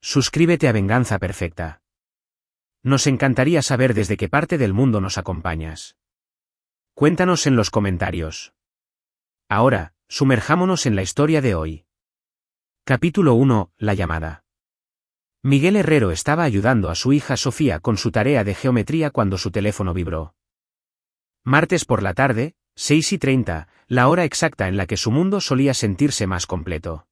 Suscríbete a Venganza Perfecta. Nos encantaría saber desde qué parte del mundo nos acompañas. Cuéntanos en los comentarios. Ahora, sumerjámonos en la historia de hoy. Capítulo 1. La llamada. Miguel Herrero estaba ayudando a su hija Sofía con su tarea de geometría cuando su teléfono vibró. Martes por la tarde, 6:30, la hora exacta en la que su mundo solía sentirse más completo.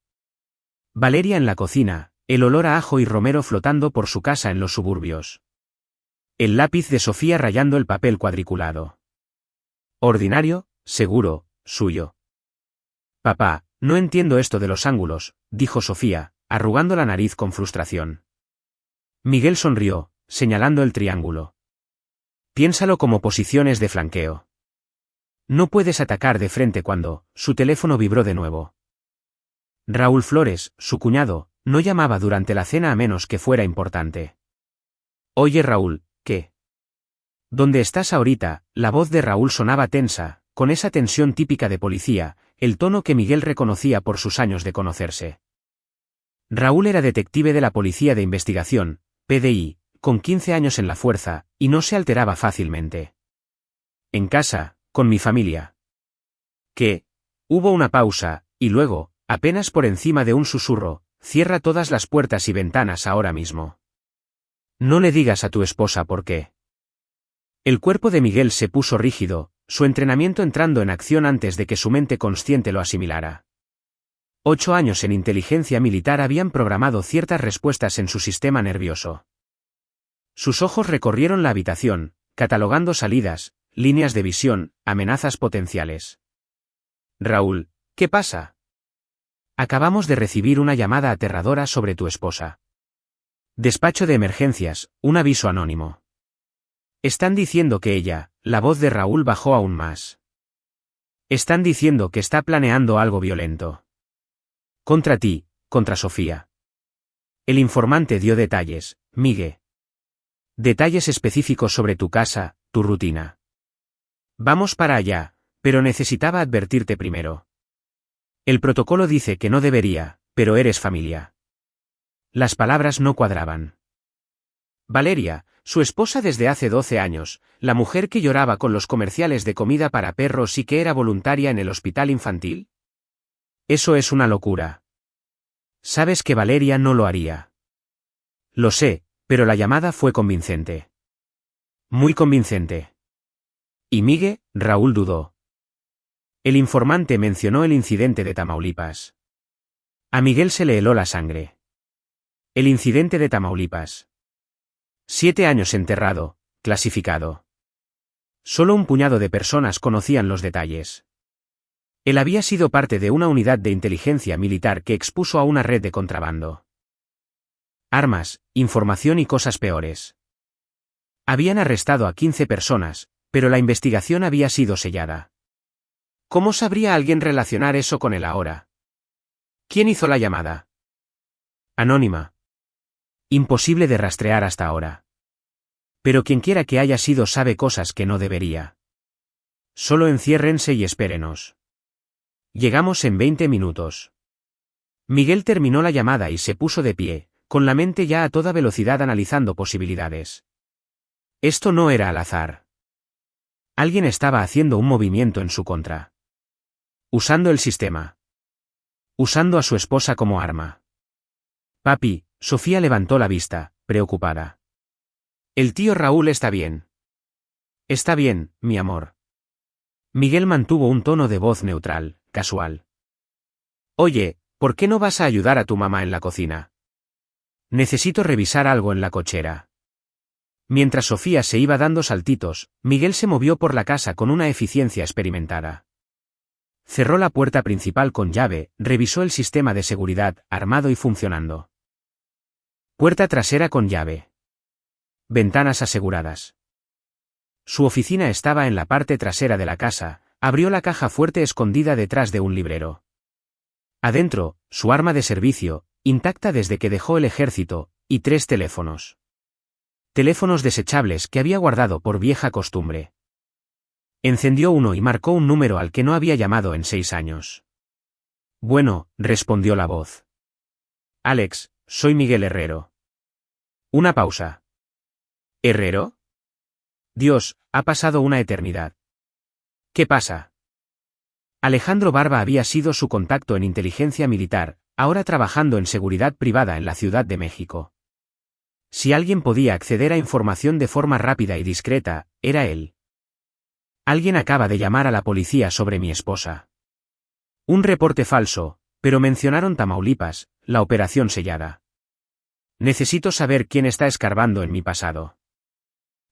Valeria en la cocina, el olor a ajo y romero flotando por su casa en los suburbios. El lápiz de Sofía rayando el papel cuadriculado. Ordinario, seguro, suyo. Papá, no entiendo esto de los ángulos, dijo Sofía, arrugando la nariz con frustración. Miguel sonrió, señalando el triángulo. Piénsalo como posiciones de flanqueo. No puedes atacar de frente cuando, su teléfono vibró de nuevo. Raúl Flores, su cuñado, no llamaba durante la cena a menos que fuera importante. Oye Raúl, ¿qué? ¿Dónde estás ahorita? La voz de Raúl sonaba tensa, con esa tensión típica de policía, el tono que Miguel reconocía por sus años de conocerse. Raúl era detective de la Policía de Investigación, PDI, con 15 años en la fuerza, y no se alteraba fácilmente. En casa, con mi familia. ¿Qué? Hubo una pausa, y luego, apenas por encima de un susurro, cierra todas las puertas y ventanas ahora mismo. No le digas a tu esposa por qué. El cuerpo de Miguel se puso rígido, su entrenamiento entrando en acción antes de que su mente consciente lo asimilara. 8 años en inteligencia militar habían programado ciertas respuestas en su sistema nervioso. Sus ojos recorrieron la habitación, catalogando salidas, líneas de visión, amenazas potenciales. Raúl, ¿qué pasa? Acabamos de recibir una llamada aterradora sobre tu esposa. Despacho de emergencias, un aviso anónimo. Están diciendo que ella, la voz de Raúl bajó aún más. Están diciendo que está planeando algo violento. Contra ti, contra Sofía. El informante dio detalles, Miguel. Detalles específicos sobre tu casa, tu rutina. Vamos para allá, pero necesitaba advertirte primero. El protocolo dice que no debería, pero eres familia. Las palabras no cuadraban. Valeria, su esposa desde hace 12 años, la mujer que lloraba con los comerciales de comida para perros y que era voluntaria en el hospital infantil. Eso es una locura. Sabes que Valeria no lo haría. Lo sé, pero la llamada fue convincente. Muy convincente. ¿Y Miguel? Raúl dudó. El informante mencionó el incidente de Tamaulipas. A Miguel se le heló la sangre. El incidente de Tamaulipas. 7 años enterrado, clasificado. Solo un puñado de personas conocían los detalles. Él había sido parte de una unidad de inteligencia militar que expuso a una red de contrabando. Armas, información y cosas peores. Habían arrestado a 15 personas, pero la investigación había sido sellada. ¿Cómo sabría alguien relacionar eso con él ahora? ¿Quién hizo la llamada? Anónima. Imposible de rastrear hasta ahora. Pero quienquiera que haya sido sabe cosas que no debería. Solo enciérrense y espérenos. Llegamos en 20 minutos. Miguel terminó la llamada y se puso de pie, con la mente ya a toda velocidad analizando posibilidades. Esto no era al azar. Alguien estaba haciendo un movimiento en su contra. Usando el sistema. Usando a su esposa como arma. Papi, Sofía levantó la vista, preocupada. El tío Raúl está bien. Está bien, mi amor. Miguel mantuvo un tono de voz neutral, casual. Oye, ¿por qué no vas a ayudar a tu mamá en la cocina? Necesito revisar algo en la cochera. Mientras Sofía se iba dando saltitos, Miguel se movió por la casa con una eficiencia experimentada. Cerró la puerta principal con llave, revisó el sistema de seguridad, armado y funcionando. Puerta trasera con llave. Ventanas aseguradas. Su oficina estaba en la parte trasera de la casa, abrió la caja fuerte escondida detrás de un librero. Adentro, su arma de servicio, intacta desde que dejó el ejército, y 3 teléfonos. Teléfonos desechables que había guardado por vieja costumbre. Encendió uno y marcó un número al que no había llamado en 6 años. Bueno, respondió la voz. Alex, soy Miguel Herrero. Una pausa. ¿Herrero? Dios, ha pasado una eternidad. ¿Qué pasa? Alejandro Barba había sido su contacto en inteligencia militar, ahora trabajando en seguridad privada en la Ciudad de México. Si alguien podía acceder a información de forma rápida y discreta, era él. Alguien acaba de llamar a la policía sobre mi esposa. Un reporte falso, pero mencionaron Tamaulipas, la operación sellada. Necesito saber quién está escarbando en mi pasado.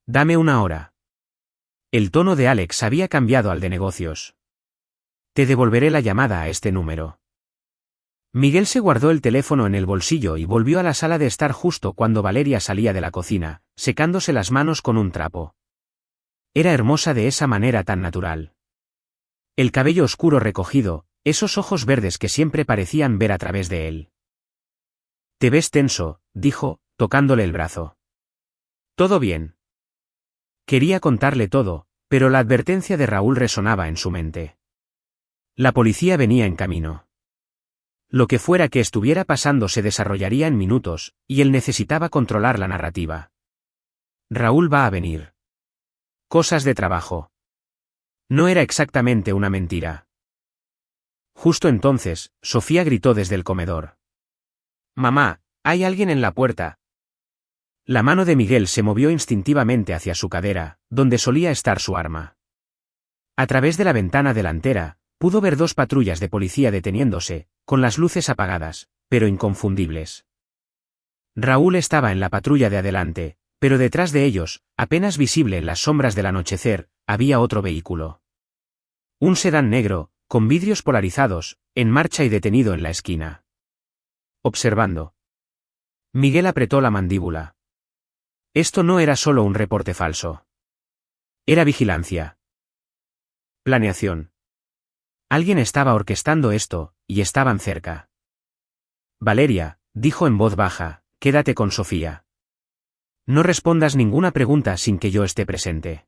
Dame una hora. El tono de Alex había cambiado al de negocios. Te devolveré la llamada a este número. Miguel se guardó el teléfono en el bolsillo y volvió a la sala de estar justo cuando Valeria salía de la cocina, secándose las manos con un trapo. Era hermosa de esa manera tan natural. El cabello oscuro recogido, esos ojos verdes que siempre parecían ver a través de él. Te ves tenso, dijo, tocándole el brazo. ¿Todo bien? Quería contarle todo, pero la advertencia de Raúl resonaba en su mente. La policía venía en camino. Lo que fuera que estuviera pasando se desarrollaría en minutos, y él necesitaba controlar la narrativa. Raúl va a venir. Cosas de trabajo. No era exactamente una mentira. Justo entonces, Sofía gritó desde el comedor. «Mamá, hay alguien en la puerta». La mano de Miguel se movió instintivamente hacia su cadera, donde solía estar su arma. A través de la ventana delantera, pudo ver 2 patrullas de policía deteniéndose, con las luces apagadas, pero inconfundibles. Raúl estaba en la patrulla de adelante, pero detrás de ellos, apenas visible en las sombras del anochecer, había otro vehículo. Un sedán negro, con vidrios polarizados, en marcha y detenido en la esquina. Observando. Miguel apretó la mandíbula. Esto no era solo un reporte falso. Era vigilancia. Planeación. Alguien estaba orquestando esto, y estaban cerca. Valeria, dijo en voz baja, quédate con Sofía. No respondas ninguna pregunta sin que yo esté presente.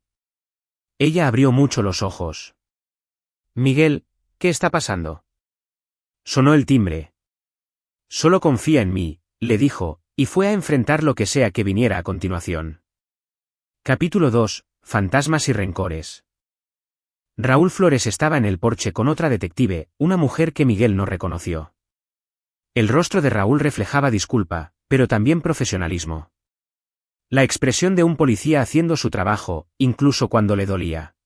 Ella abrió mucho los ojos. Miguel, ¿qué está pasando? Sonó el timbre. Solo confía en mí, le dijo, y fue a enfrentar lo que sea que viniera a continuación. Capítulo 2, Fantasmas y rencores. Raúl Flores estaba en el porche con otra detective, una mujer que Miguel no reconoció. El rostro de Raúl reflejaba disculpa, pero también profesionalismo. La expresión de un policía haciendo su trabajo, incluso cuando le dolía.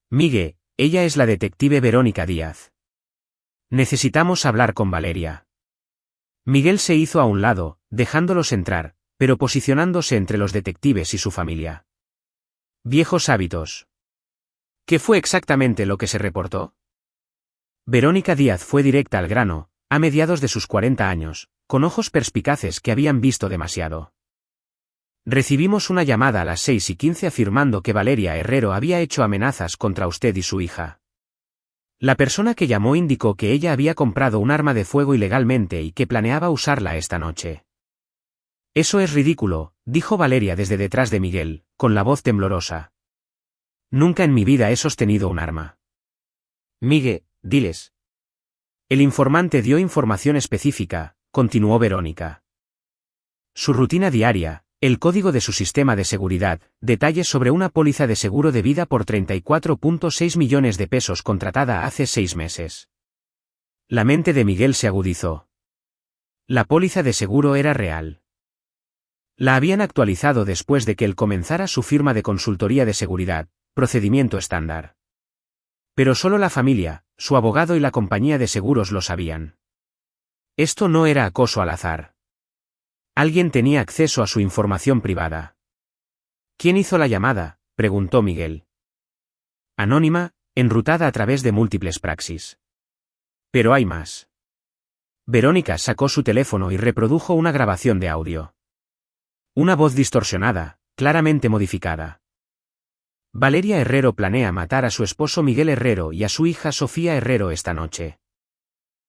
Miguel, ella es la detective Verónica Díaz. Necesitamos hablar con Valeria. Miguel se hizo a un lado, dejándolos entrar, pero posicionándose entre los detectives y su familia. Viejos hábitos. ¿Qué fue exactamente lo que se reportó? Verónica Díaz fue directa al grano, a mediados de sus 40 años, con ojos perspicaces que habían visto demasiado. Recibimos una llamada a las 6:15 afirmando que Valeria Herrero había hecho amenazas contra usted y su hija. La persona que llamó indicó que ella había comprado un arma de fuego ilegalmente y que planeaba usarla esta noche. Eso es ridículo, dijo Valeria desde detrás de Miguel, con la voz temblorosa. Nunca en mi vida he sostenido un arma. Miguel, diles. El informante dio información específica, continuó Verónica. Su rutina diaria, el código de su sistema de seguridad, detalles sobre una póliza de seguro de vida por 34.6 millones de pesos contratada hace 6 meses. La mente de Miguel se agudizó. La póliza de seguro era real. La habían actualizado después de que él comenzara su firma de consultoría de seguridad, procedimiento estándar. Pero solo la familia, su abogado y la compañía de seguros lo sabían. Esto no era acoso al azar. Alguien tenía acceso a su información privada. ¿Quién hizo la llamada?, preguntó Miguel. Anónima, enrutada a través de múltiples praxis. Pero hay más. Verónica sacó su teléfono y reprodujo una grabación de audio. Una voz distorsionada, claramente modificada. Valeria Herrero planea matar a su esposo Miguel Herrero y a su hija Sofía Herrero esta noche.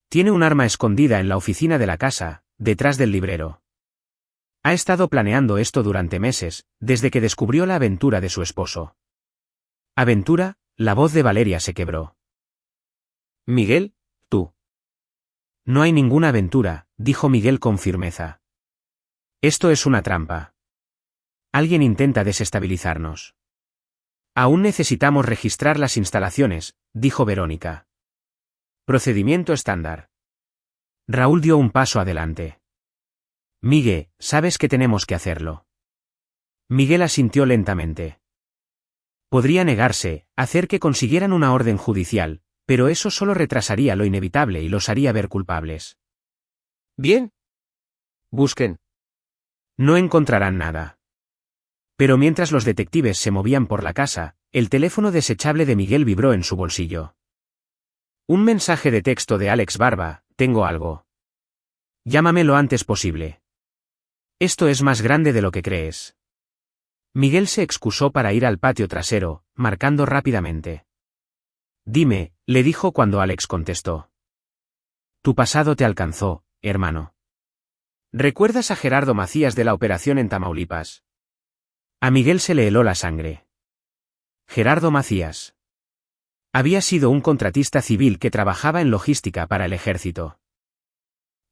Tiene un arma escondida en la oficina de la casa, detrás del librero. Ha estado planeando esto durante meses, desde que descubrió la aventura de su esposo. ¿Aventura? La voz de Valeria se quebró. Miguel, tú. No hay ninguna aventura, dijo Miguel con firmeza. Esto es una trampa. Alguien intenta desestabilizarnos. Aún necesitamos registrar las instalaciones, dijo Verónica. Procedimiento estándar. Raúl dio un paso adelante. Miguel, sabes que tenemos que hacerlo. Miguel asintió lentamente. Podría negarse, hacer que consiguieran una orden judicial, pero eso solo retrasaría lo inevitable y los haría ver culpables. Bien. Busquen. No encontrarán nada. Pero mientras los detectives se movían por la casa, el teléfono desechable de Miguel vibró en su bolsillo. Un mensaje de texto de Alex Barba: tengo algo. Llámame lo antes posible. Esto es más grande de lo que crees. Miguel se excusó para ir al patio trasero, marcando rápidamente. Dime, le dijo cuando Alex contestó. Tu pasado te alcanzó, hermano. ¿Recuerdas a Gerardo Macías de la operación en Tamaulipas? A Miguel se le heló la sangre. Gerardo Macías. Había sido un contratista civil que trabajaba en logística para el ejército.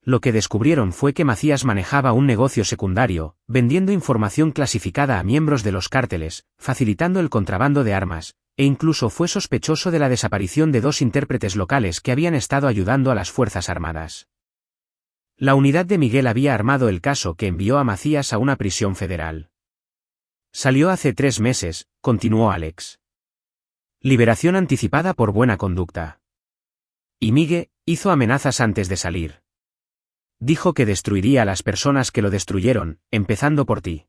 Lo que descubrieron fue que Macías manejaba un negocio secundario, vendiendo información clasificada a miembros de los cárteles, facilitando el contrabando de armas, e incluso fue sospechoso de la desaparición de 2 intérpretes locales que habían estado ayudando a las Fuerzas Armadas. La unidad de Miguel había armado el caso que envió a Macías a una prisión federal. Salió hace 3 meses, continuó Alex. Liberación anticipada por buena conducta. Y Miguel hizo amenazas antes de salir. Dijo que destruiría a las personas que lo destruyeron, empezando por ti.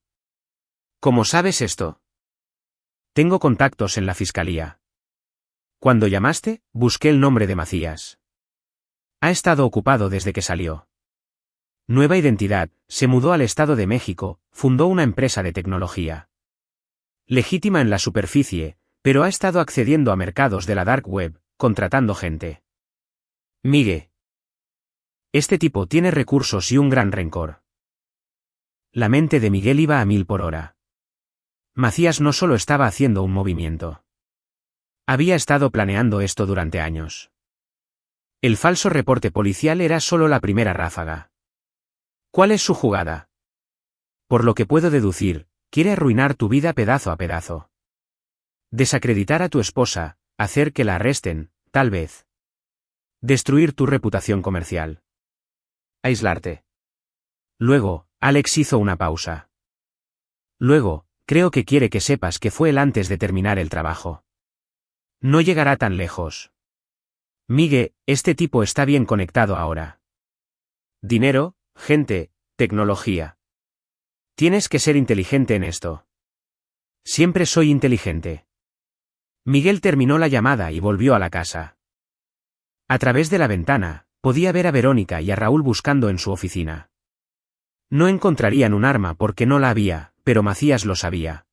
¿Cómo sabes esto? Tengo contactos en la fiscalía. Cuando llamaste, busqué el nombre de Macías. Ha estado ocupado desde que salió. Nueva identidad, se mudó al Estado de México, fundó una empresa de tecnología. Legítima en la superficie, pero ha estado accediendo a mercados de la dark web, contratando gente. Miguel. Este tipo tiene recursos y un gran rencor. La mente de Miguel iba a 1000 por hora. Macías no solo estaba haciendo un movimiento. Había estado planeando esto durante años. El falso reporte policial era solo la primera ráfaga. ¿Cuál es su jugada? Por lo que puedo deducir, quiere arruinar tu vida pedazo a pedazo. Desacreditar a tu esposa, hacer que la arresten, tal vez. Destruir tu reputación comercial. Aislarte. Luego, Alex hizo una pausa. Luego, creo que quiere que sepas que fue él antes de terminar el trabajo. No llegará tan lejos. Miguel, este tipo está bien conectado ahora. Dinero, gente, tecnología. Tienes que ser inteligente en esto. Siempre soy inteligente. Miguel terminó la llamada y volvió a la casa. A través de la ventana, podía ver a Verónica y a Raúl buscando en su oficina. No encontrarían un arma porque no la había, pero Macías lo sabía.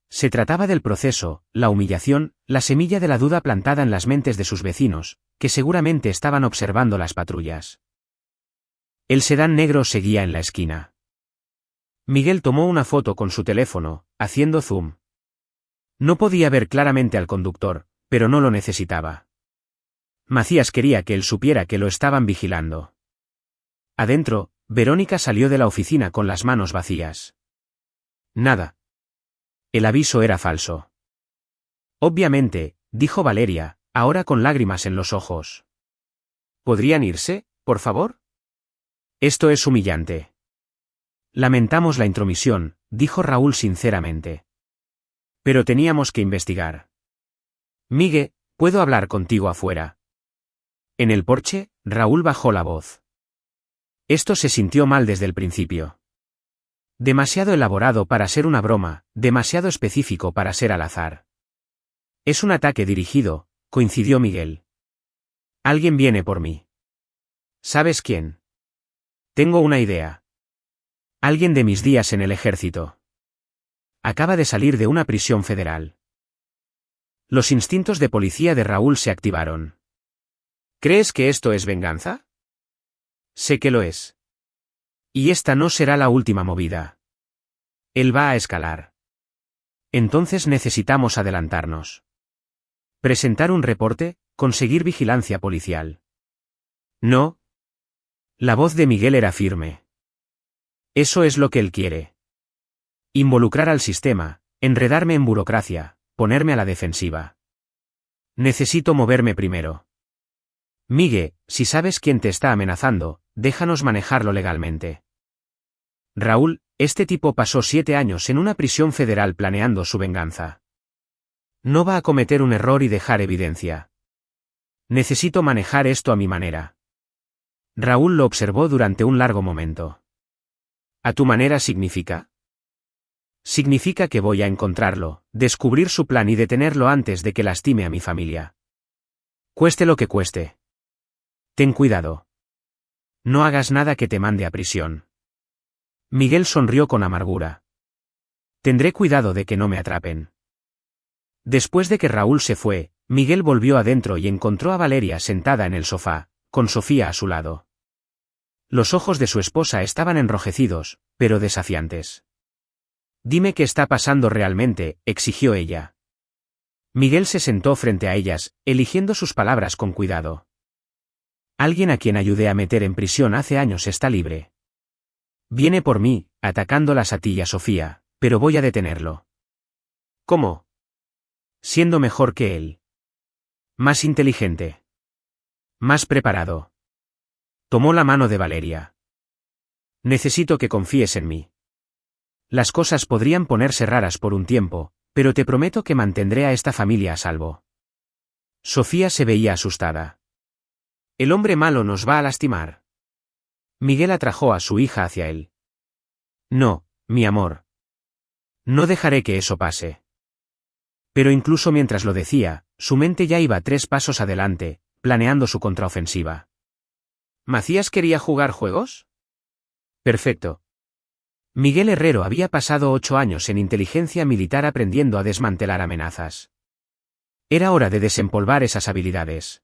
Se trataba del proceso, la humillación, la semilla de la duda plantada en las mentes de sus vecinos, que seguramente estaban observando las patrullas. El sedán negro seguía en la esquina. Miguel tomó una foto con su teléfono, haciendo zoom. No podía ver claramente al conductor, pero no lo necesitaba. Macías quería que él supiera que lo estaban vigilando. Adentro, Verónica salió de la oficina con las manos vacías. Nada. El aviso era falso. Obviamente, dijo Valeria, ahora con lágrimas en los ojos. ¿Podrían irse, por favor? Esto es humillante. Lamentamos la intromisión, dijo Raúl sinceramente. Pero teníamos que investigar. Miguel, ¿puedo hablar contigo afuera? En el porche, Raúl bajó la voz. Esto se sintió mal desde el principio. Demasiado elaborado para ser una broma, demasiado específico para ser al azar. Es un ataque dirigido, coincidió Miguel. Alguien viene por mí. ¿Sabes quién? Tengo una idea. Alguien de mis días en el ejército. Acaba de salir de una prisión federal. Los instintos de policía de Raúl se activaron. ¿Crees que esto es venganza? Sé que lo es. Y esta no será la última movida. Él va a escalar. Entonces necesitamos adelantarnos. Presentar un reporte, conseguir vigilancia policial. No, La voz de Miguel era firme. Eso es lo que él quiere. Involucrar al sistema, enredarme en burocracia, ponerme a la defensiva. Necesito moverme primero. Miguel, si sabes quién te está amenazando, déjanos manejarlo legalmente. Raúl, este tipo pasó 7 años en una prisión federal planeando su venganza. No va a cometer un error y dejar evidencia. Necesito manejar esto a mi manera. Raúl lo observó durante un largo momento. ¿A tu manera significa? Significa que voy a encontrarlo, descubrir su plan y detenerlo antes de que lastime a mi familia. Cueste lo que cueste. Ten cuidado. No hagas nada que te mande a prisión. Miguel sonrió con amargura. Tendré cuidado de que no me atrapen. Después de que Raúl se fue, Miguel volvió adentro y encontró a Valeria sentada en el sofá, con Sofía a su lado. Los ojos de su esposa estaban enrojecidos, pero desafiantes. Dime qué está pasando realmente, exigió ella. Miguel se sentó frente a ellas, eligiendo sus palabras con cuidado. Alguien a quien ayudé a meter en prisión hace años está libre. Viene por mí, atacándolas a ti y a Sofía, pero voy a detenerlo. ¿Cómo? Siendo mejor que él. Más inteligente. Más preparado. Tomó la mano de Valeria. Necesito que confíes en mí. Las cosas podrían ponerse raras por un tiempo, pero te prometo que mantendré a esta familia a salvo. Sofía se veía asustada. El hombre malo nos va a lastimar. Miguel atrajo a su hija hacia él. No, mi amor. No dejaré que eso pase. Pero incluso mientras lo decía, su mente ya iba 3 pasos adelante, planeando su contraofensiva. ¿Macías quería jugar juegos? Perfecto. Miguel Herrero había pasado 8 años en inteligencia militar aprendiendo a desmantelar amenazas. Era hora de desempolvar esas habilidades.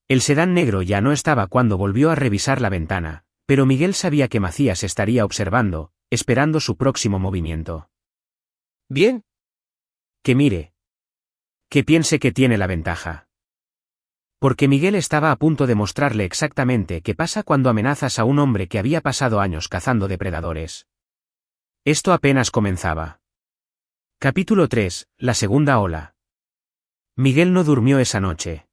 El sedán negro ya no estaba cuando volvió a revisar la ventana, pero Miguel sabía que Macías estaría observando, esperando su próximo movimiento. Bien. Que mire. Que piense que tiene la ventaja. Porque Miguel estaba a punto de mostrarle exactamente qué pasa cuando amenazas a un hombre que había pasado años cazando depredadores. Esto apenas comenzaba. Capítulo 3, la segunda ola. Miguel no durmió esa noche.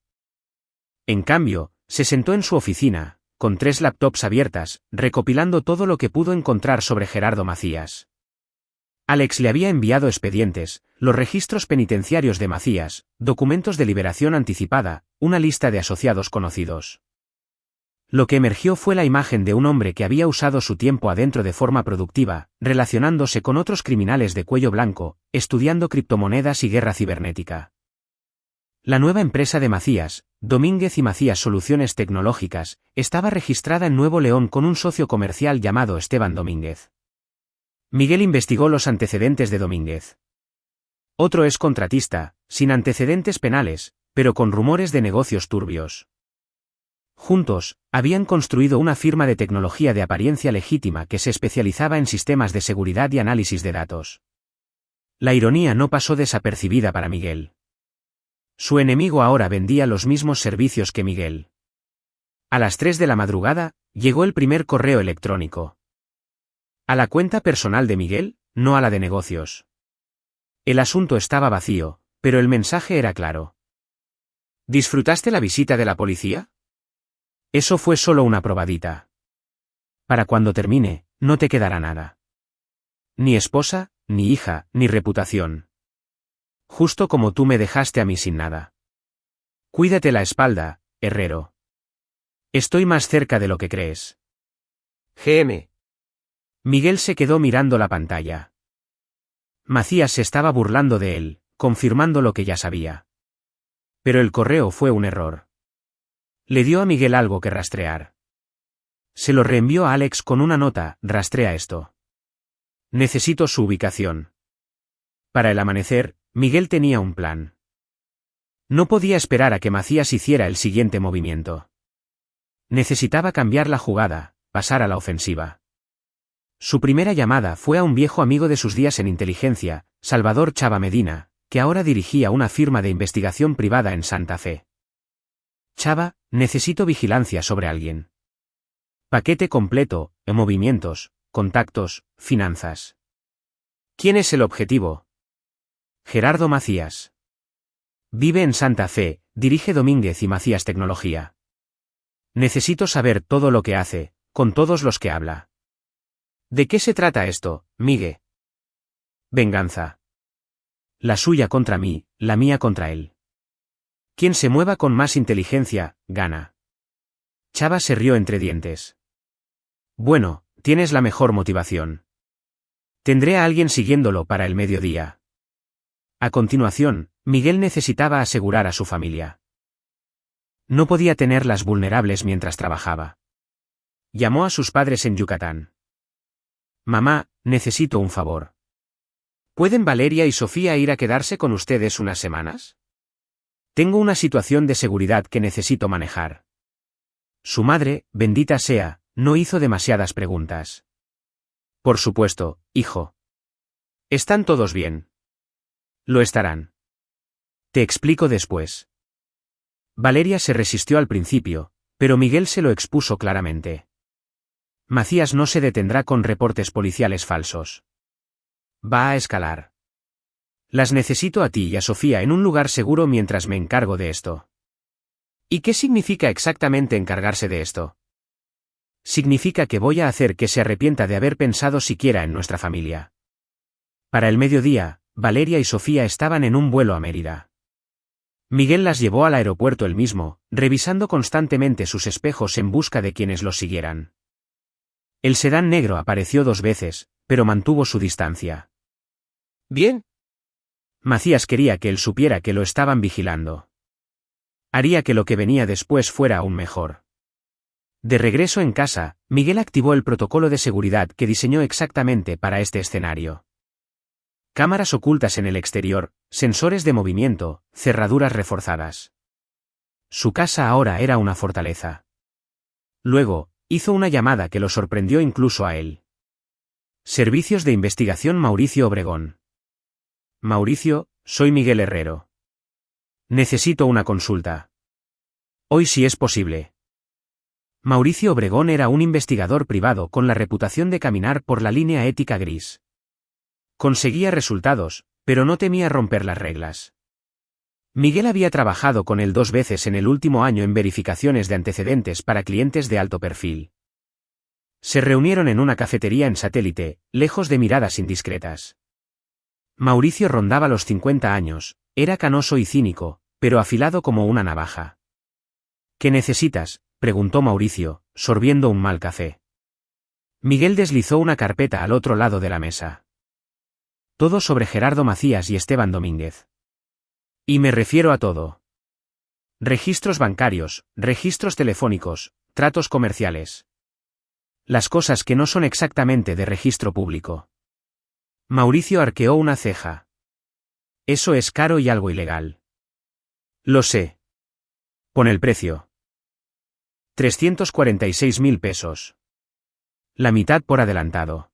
En cambio, se sentó en su oficina, con 3 laptops abiertas, recopilando todo lo que pudo encontrar sobre Gerardo Macías. Alex le había enviado expedientes, los registros penitenciarios de Macías, documentos de liberación anticipada, una lista de asociados conocidos. Lo que emergió fue la imagen de un hombre que había usado su tiempo adentro de forma productiva, relacionándose con otros criminales de cuello blanco, estudiando criptomonedas y guerra cibernética. La nueva empresa de Macías, Domínguez y Macías Soluciones Tecnológicas, estaba registrada en Nuevo León con un socio comercial llamado Esteban Domínguez. Miguel investigó los antecedentes de Domínguez. Otro es contratista, sin antecedentes penales, pero con rumores de negocios turbios. Juntos, habían construido una firma de tecnología de apariencia legítima que se especializaba en sistemas de seguridad y análisis de datos. La ironía no pasó desapercibida para Miguel. Su enemigo ahora vendía los mismos servicios que Miguel. A las 3 de la madrugada, llegó el primer correo electrónico. A la cuenta personal de Miguel, no a la de negocios. El asunto estaba vacío, pero el mensaje era claro. ¿Disfrutaste la visita de la policía? Eso fue solo una probadita. Para cuando termine, no te quedará nada. Ni esposa, ni hija, ni reputación. Justo como tú me dejaste a mí sin nada. Cuídate la espalda, Herrero. Estoy más cerca de lo que crees. GM. Miguel se quedó mirando la pantalla. Macías se estaba burlando de él, confirmando lo que ya sabía. Pero el correo fue un error. Le dio a Miguel algo que rastrear. Se lo reenvió a Alex con una nota: rastrea esto. Necesito su ubicación. Para el amanecer, Miguel tenía un plan. No podía esperar a que Macías hiciera el siguiente movimiento. Necesitaba cambiar la jugada, pasar a la ofensiva. Su primera llamada fue a un viejo amigo de sus días en inteligencia, Salvador Chava Medina, que ahora dirigía una firma de investigación privada en Santa Fe. Chava, necesito vigilancia sobre alguien. Paquete completo, movimientos, contactos, finanzas. ¿Quién es el objetivo? Gerardo Macías. Vive en Santa Fe, dirige Domínguez y Macías Tecnología. Necesito saber todo lo que hace, con todos los que habla. ¿De qué se trata esto, Migue? Venganza. La suya contra mí, la mía contra él. Quien se mueva con más inteligencia, gana. Chava se rió entre dientes. Bueno, tienes la mejor motivación. Tendré a alguien siguiéndolo para el mediodía. A continuación, Miguel necesitaba asegurar a su familia. No podía tenerlas vulnerables mientras trabajaba. Llamó a sus padres en Yucatán. Mamá, necesito un favor. ¿Pueden Valeria y Sofía ir a quedarse con ustedes unas semanas? Tengo una situación de seguridad que necesito manejar. Su madre, bendita sea, no hizo demasiadas preguntas. Por supuesto, hijo. ¿Están todos bien? Lo estarán. Te explico después. Valeria se resistió al principio, pero Miguel se lo expuso claramente. Macías no se detendrá con reportes policiales falsos. Va a escalar. Las necesito a ti y a Sofía en un lugar seguro mientras me encargo de esto. ¿Y qué significa exactamente encargarse de esto? Significa que voy a hacer que se arrepienta de haber pensado siquiera en nuestra familia. Para el mediodía, Valeria y Sofía estaban en un vuelo a Mérida. Miguel las llevó al aeropuerto él mismo, revisando constantemente sus espejos en busca de quienes los siguieran. El sedán negro apareció 2 veces, pero mantuvo su distancia. ¿Bien? Macías quería que él supiera que lo estaban vigilando. Haría que lo que venía después fuera aún mejor. De regreso en casa, Miguel activó el protocolo de seguridad que diseñó exactamente para este escenario. Cámaras ocultas en el exterior, sensores de movimiento, cerraduras reforzadas. Su casa ahora era una fortaleza. Luego, hizo una llamada que lo sorprendió incluso a él. Servicios de Investigación Mauricio Obregón. Mauricio, soy Miguel Herrero. Necesito una consulta. Hoy si es posible. Mauricio Obregón era un investigador privado con la reputación de caminar por la línea ética gris. Conseguía resultados, pero no temía romper las reglas. Miguel había trabajado con él 2 veces en el último año en verificaciones de antecedentes para clientes de alto perfil. Se reunieron en una cafetería en Satélite, lejos de miradas indiscretas. Mauricio rondaba los 50 años, era canoso y cínico, pero afilado como una navaja. ¿Qué necesitas?, preguntó Mauricio, sorbiendo un mal café. Miguel deslizó una carpeta al otro lado de la mesa. Todo sobre Gerardo Macías y Esteban Domínguez. Y me refiero a todo. Registros bancarios, registros telefónicos, tratos comerciales. Las cosas que no son exactamente de registro público. Mauricio arqueó una ceja. Eso es caro y algo ilegal. Lo sé. Pon el precio. 346.000 pesos. La mitad por adelantado.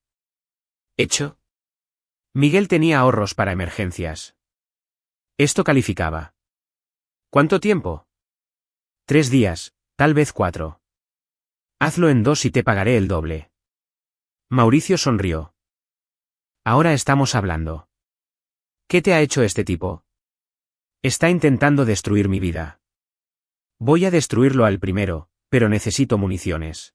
¿Hecho? Miguel tenía ahorros para emergencias. Esto calificaba. ¿Cuánto tiempo? 3 días, tal vez 4. Hazlo en 2 y te pagaré el doble. Mauricio sonrió. Ahora estamos hablando. ¿Qué te ha hecho este tipo? Está intentando destruir mi vida. Voy a destruirlo al primero, pero necesito municiones.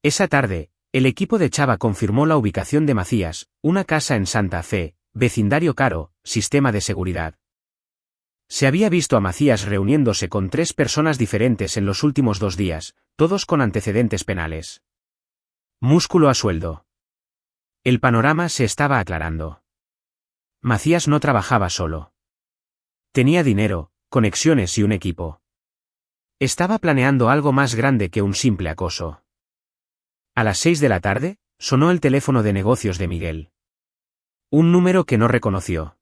Esa tarde, el equipo de Chava confirmó la ubicación de Macías, una casa en Santa Fe, vecindario caro, sistema de seguridad. Se había visto a Macías reuniéndose con 3 personas diferentes en los últimos 2 días, todos con antecedentes penales. Músculo a sueldo. El panorama se estaba aclarando. Macías no trabajaba solo. Tenía dinero, conexiones y un equipo. Estaba planeando algo más grande que un simple acoso. A las 6 de la tarde, sonó el teléfono de negocios de Miguel. Un número que no reconoció.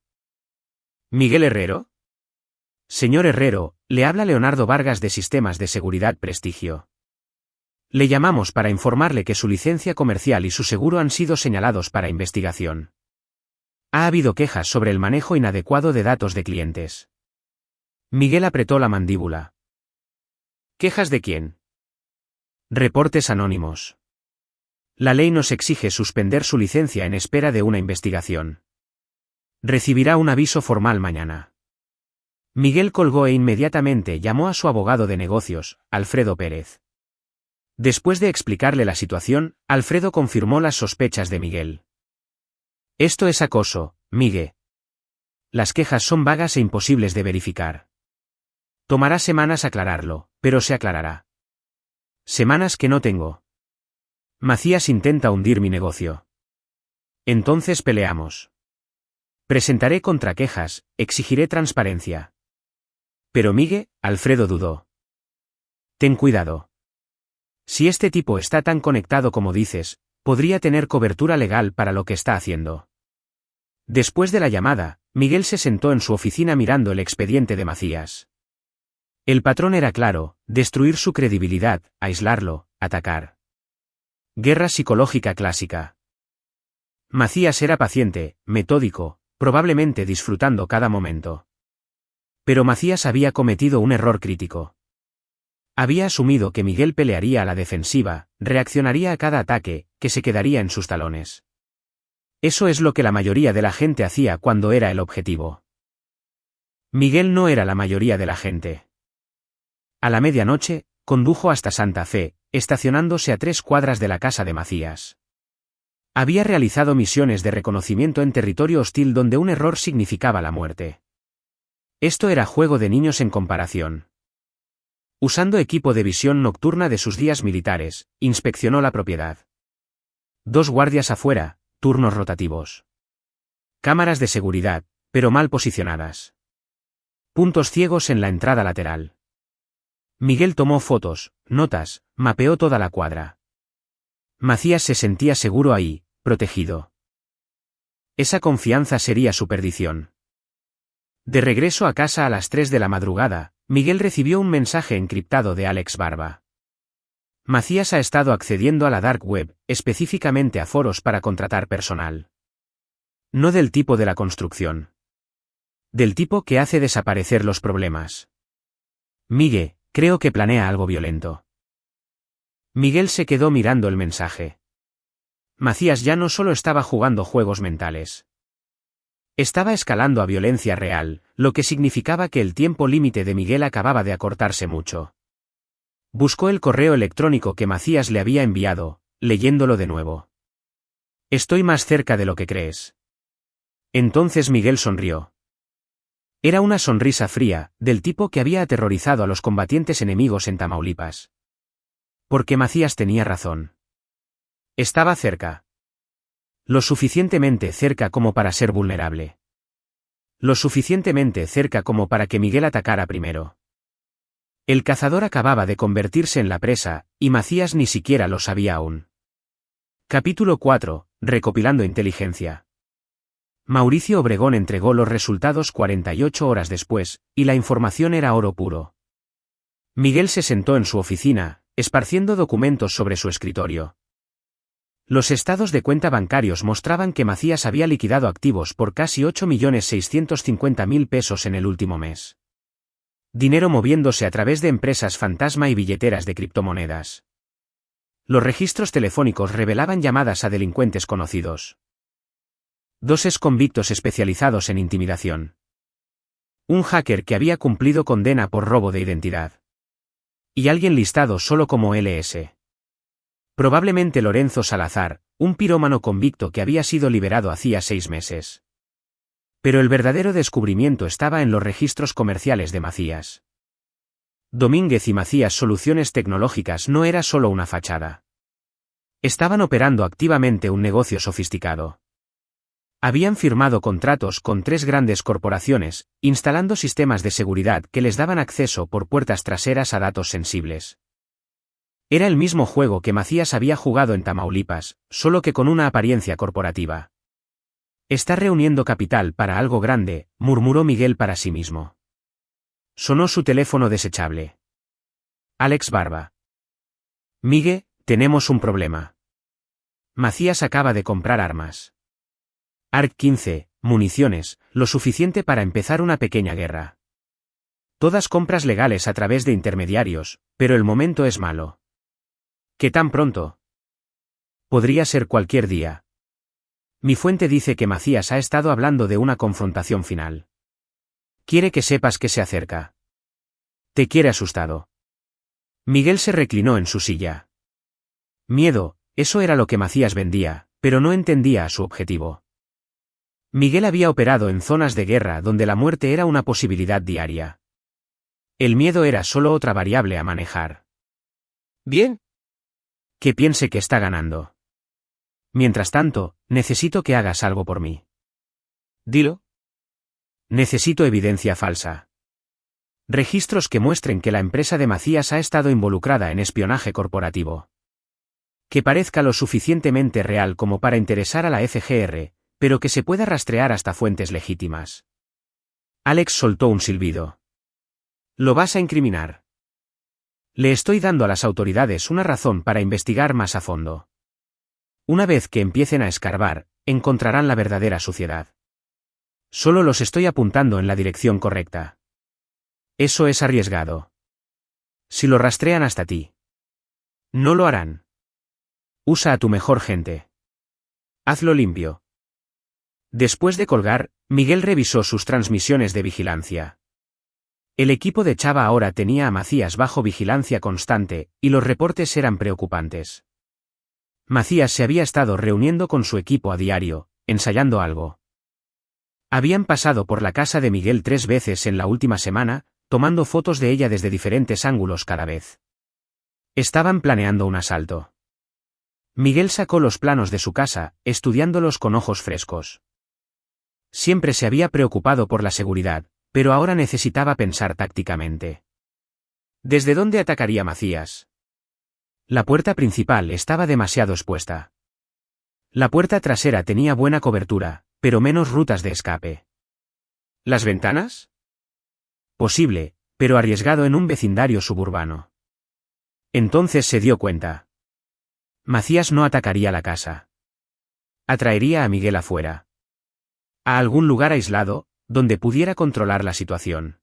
¿Miguel Herrero? Señor Herrero, le habla Leonardo Vargas de Sistemas de Seguridad Prestigio. Le llamamos para informarle que su licencia comercial y su seguro han sido señalados para investigación. Ha habido quejas sobre el manejo inadecuado de datos de clientes. Miguel apretó la mandíbula. ¿Quejas de quién? Reportes anónimos. La ley nos exige suspender su licencia en espera de una investigación. Recibirá un aviso formal mañana. Miguel colgó e inmediatamente llamó a su abogado de negocios, Alfredo Pérez. Después de explicarle la situación, Alfredo confirmó las sospechas de Miguel. Esto es acoso, Miguel. Las quejas son vagas e imposibles de verificar. Tomará semanas aclararlo, pero se aclarará. Semanas que no tengo. Macías intenta hundir mi negocio. Entonces peleamos. Presentaré contraquejas, exigiré transparencia. Pero Miguel, Alfredo dudó. Ten cuidado. Si este tipo está tan conectado como dices, podría tener cobertura legal para lo que está haciendo. Después de la llamada, Miguel se sentó en su oficina mirando el expediente de Macías. El patrón era claro: destruir su credibilidad, aislarlo, atacar. Guerra psicológica clásica. Macías era paciente, metódico, probablemente disfrutando cada momento. Pero Macías había cometido un error crítico. Había asumido que Miguel pelearía a la defensiva, reaccionaría a cada ataque, que se quedaría en sus talones. Eso es lo que la mayoría de la gente hacía cuando era el objetivo. Miguel no era la mayoría de la gente. A la medianoche, condujo hasta Santa Fe, estacionándose a 3 cuadras de la casa de Macías. Había realizado misiones de reconocimiento en territorio hostil donde un error significaba la muerte. Esto era juego de niños en comparación. Usando equipo de visión nocturna de sus días militares, inspeccionó la propiedad. 2 guardias afuera, turnos rotativos. Cámaras de seguridad, pero mal posicionadas. Puntos ciegos en la entrada lateral. Miguel tomó fotos, notas, mapeó toda la cuadra. Macías se sentía seguro ahí, protegido. Esa confianza sería su perdición. De regreso a casa a las 3 de la madrugada, Miguel recibió un mensaje encriptado de Alex Barba. Macías ha estado accediendo a la dark web, específicamente a foros para contratar personal. No del tipo de la construcción. Del tipo que hace desaparecer los problemas. Miguel, creo que planea algo violento. Miguel se quedó mirando el mensaje. Macías ya no solo estaba jugando juegos mentales. Estaba escalando a violencia real, lo que significaba que el tiempo límite de Miguel acababa de acortarse mucho. Buscó el correo electrónico que Macías le había enviado, leyéndolo de nuevo. Estoy más cerca de lo que crees. Entonces Miguel sonrió. Era una sonrisa fría, del tipo que había aterrorizado a los combatientes enemigos en Tamaulipas. Porque Macías tenía razón. Estaba cerca. Lo suficientemente cerca como para ser vulnerable. Lo suficientemente cerca como para que Miguel atacara primero. El cazador acababa de convertirse en la presa, y Macías ni siquiera lo sabía aún. Capítulo 4. Recopilando inteligencia. Mauricio Obregón entregó los resultados 48 horas después, y la información era oro puro. Miguel se sentó en su oficina, esparciendo documentos sobre su escritorio. Los estados de cuenta bancarios mostraban que Macías había liquidado activos por casi 8.650.000 pesos en el último mes. Dinero moviéndose a través de empresas fantasma y billeteras de criptomonedas. Los registros telefónicos revelaban llamadas a delincuentes conocidos. 2 exconvictos especializados en intimidación. Un hacker que había cumplido condena por robo de identidad. Y alguien listado solo como LS. Probablemente Lorenzo Salazar, un pirómano convicto que había sido liberado hacía 6 meses. Pero el verdadero descubrimiento estaba en los registros comerciales de Macías. Domínguez y Macías Soluciones Tecnológicas no era solo una fachada. Estaban operando activamente un negocio sofisticado. Habían firmado contratos con 3 grandes corporaciones, instalando sistemas de seguridad que les daban acceso por puertas traseras a datos sensibles. Era el mismo juego que Macías había jugado en Tamaulipas, solo que con una apariencia corporativa. Está reuniendo capital para algo grande, murmuró Miguel para sí mismo. Sonó su teléfono desechable. Alex Barba. Miguel, tenemos un problema. Macías acaba de comprar armas. ARC 15, municiones, lo suficiente para empezar una pequeña guerra. Todas compras legales a través de intermediarios, pero el momento es malo. ¿Qué tan pronto? Podría ser cualquier día. Mi fuente dice que Macías ha estado hablando de una confrontación final. Quiere que sepas que se acerca. Te quiere asustado. Miguel se reclinó en su silla. Miedo, eso era lo que Macías vendía, pero no entendía a su objetivo. Miguel había operado en zonas de guerra donde la muerte era una posibilidad diaria. El miedo era solo otra variable a manejar. Bien. Que piense que está ganando. Mientras tanto, necesito que hagas algo por mí. Dilo. Necesito evidencia falsa. Registros que muestren que la empresa de Macías ha estado involucrada en espionaje corporativo. Que parezca lo suficientemente real como para interesar a la FGR, pero que se pueda rastrear hasta fuentes legítimas. Alex soltó un silbido. ¿Lo vas a incriminar? Le estoy dando a las autoridades una razón para investigar más a fondo. Una vez que empiecen a escarbar, encontrarán la verdadera suciedad. Solo los estoy apuntando en la dirección correcta. Eso es arriesgado. Si lo rastrean hasta ti. No lo harán. Usa a tu mejor gente. Hazlo limpio. Después de colgar, Miguel revisó sus transmisiones de vigilancia. El equipo de Chava ahora tenía a Macías bajo vigilancia constante, y los reportes eran preocupantes. Macías se había estado reuniendo con su equipo a diario, ensayando algo. Habían pasado por la casa de Miguel 3 veces en la última semana, tomando fotos de ella desde diferentes ángulos cada vez. Estaban planeando un asalto. Miguel sacó los planos de su casa, estudiándolos con ojos frescos. Siempre se había preocupado por la seguridad, pero ahora necesitaba pensar tácticamente. ¿Desde dónde atacaría Macías? La puerta principal estaba demasiado expuesta. La puerta trasera tenía buena cobertura, pero menos rutas de escape. ¿Las ventanas? Posible, pero arriesgado en un vecindario suburbano. Entonces se dio cuenta. Macías no atacaría la casa. Atraería a Miguel afuera. A algún lugar aislado, donde pudiera controlar la situación.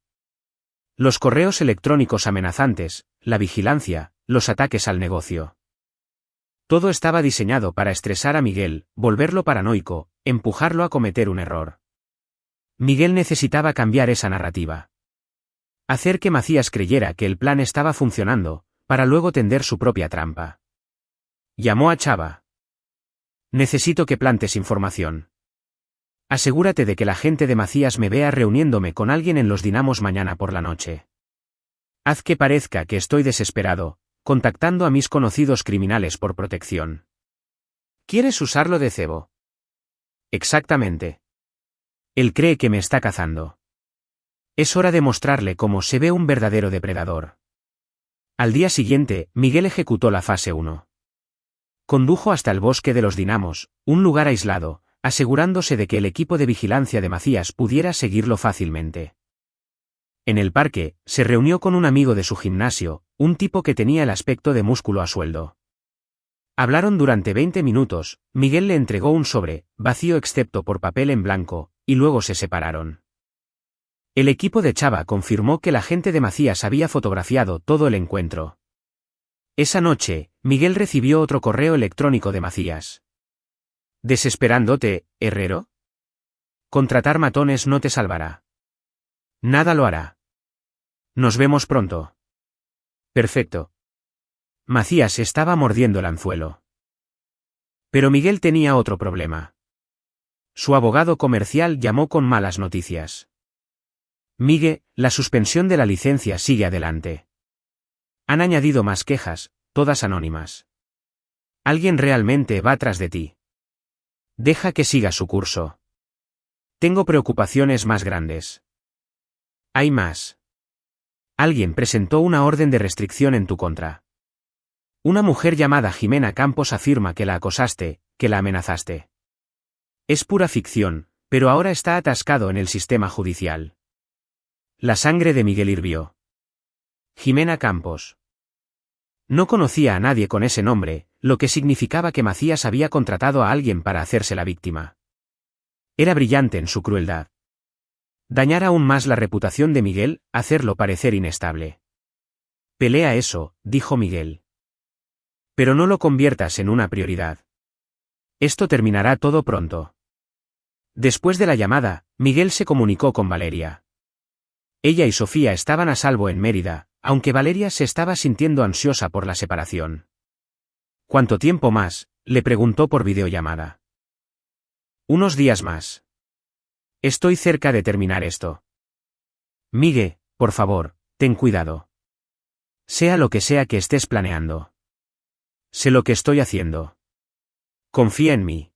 Los correos electrónicos amenazantes, la vigilancia, los ataques al negocio. Todo estaba diseñado para estresar a Miguel, volverlo paranoico, empujarlo a cometer un error. Miguel necesitaba cambiar esa narrativa. Hacer que Macías creyera que el plan estaba funcionando, para luego tender su propia trampa. Llamó a Chava. Necesito que plantes información. Asegúrate de que la gente de Macías me vea reuniéndome con alguien en los dinamos mañana por la noche. Haz que parezca que estoy desesperado, contactando a mis conocidos criminales por protección. ¿Quieres usarlo de cebo? Exactamente. Él cree que me está cazando. Es hora de mostrarle cómo se ve un verdadero depredador. Al día siguiente, Miguel ejecutó la fase 1. Condujo hasta el bosque de los dinamos, un lugar aislado, asegurándose de que el equipo de vigilancia de Macías pudiera seguirlo fácilmente. En el parque, se reunió con un amigo de su gimnasio, un tipo que tenía el aspecto de músculo a sueldo. Hablaron durante 20 minutos, Miguel le entregó un sobre, vacío excepto por papel en blanco, y luego se separaron. El equipo de Chava confirmó que la gente de Macías había fotografiado todo el encuentro. Esa noche, Miguel recibió otro correo electrónico de Macías. ¿Desesperándote, Herrero? Contratar matones no te salvará. Nada lo hará. Nos vemos pronto. Perfecto. Macías estaba mordiendo el anzuelo. Pero Miguel tenía otro problema. Su abogado comercial llamó con malas noticias. Miguel, la suspensión de la licencia sigue adelante. Han añadido más quejas, todas anónimas. Alguien realmente va tras de ti. Deja que siga su curso. Tengo preocupaciones más grandes. Hay más. Alguien presentó una orden de restricción en tu contra. Una mujer llamada Jimena Campos afirma que la acosaste, que la amenazaste. Es pura ficción, pero ahora está atascado en el sistema judicial. La sangre de Miguel hirvió. Jimena Campos. No conocía a nadie con ese nombre, lo que significaba que Macías había contratado a alguien para hacerse la víctima. Era brillante en su crueldad. Dañar aún más la reputación de Miguel, hacerlo parecer inestable. Pelea eso, dijo Miguel. Pero no lo conviertas en una prioridad. Esto terminará todo pronto. Después de la llamada, Miguel se comunicó con Valeria. Ella y Sofía estaban a salvo en Mérida, aunque Valeria se estaba sintiendo ansiosa por la separación. ¿Cuánto tiempo más?, le preguntó por videollamada. Unos días más. Estoy cerca de terminar esto. Migue, por favor, ten cuidado. Sea lo que sea que estés planeando. Sé lo que estoy haciendo. Confía en mí.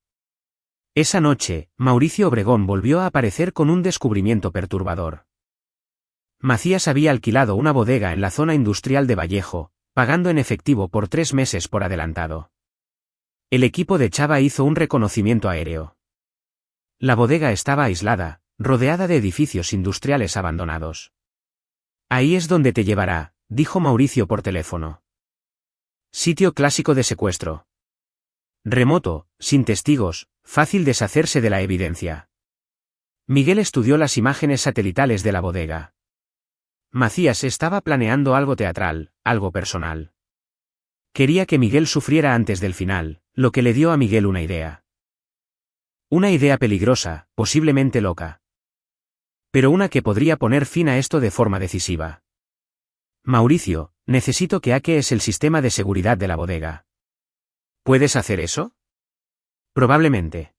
Esa noche, Mauricio Obregón volvió a aparecer con un descubrimiento perturbador. Macías había alquilado una bodega en la zona industrial de Vallejo, pagando en efectivo por 3 meses por adelantado. El equipo de Chava hizo un reconocimiento aéreo. La bodega estaba aislada, rodeada de edificios industriales abandonados. Ahí es donde te llevará, dijo Mauricio por teléfono. Sitio clásico de secuestro. Remoto, sin testigos, fácil deshacerse de la evidencia. Miguel estudió las imágenes satelitales de la bodega. Macías estaba planeando algo teatral, algo personal. Quería que Miguel sufriera antes del final, lo que le dio a Miguel una idea. Una idea peligrosa, posiblemente loca. Pero una que podría poner fin a esto de forma decisiva. Mauricio, necesito que hackees el sistema de seguridad de la bodega. ¿Puedes hacer eso? Probablemente.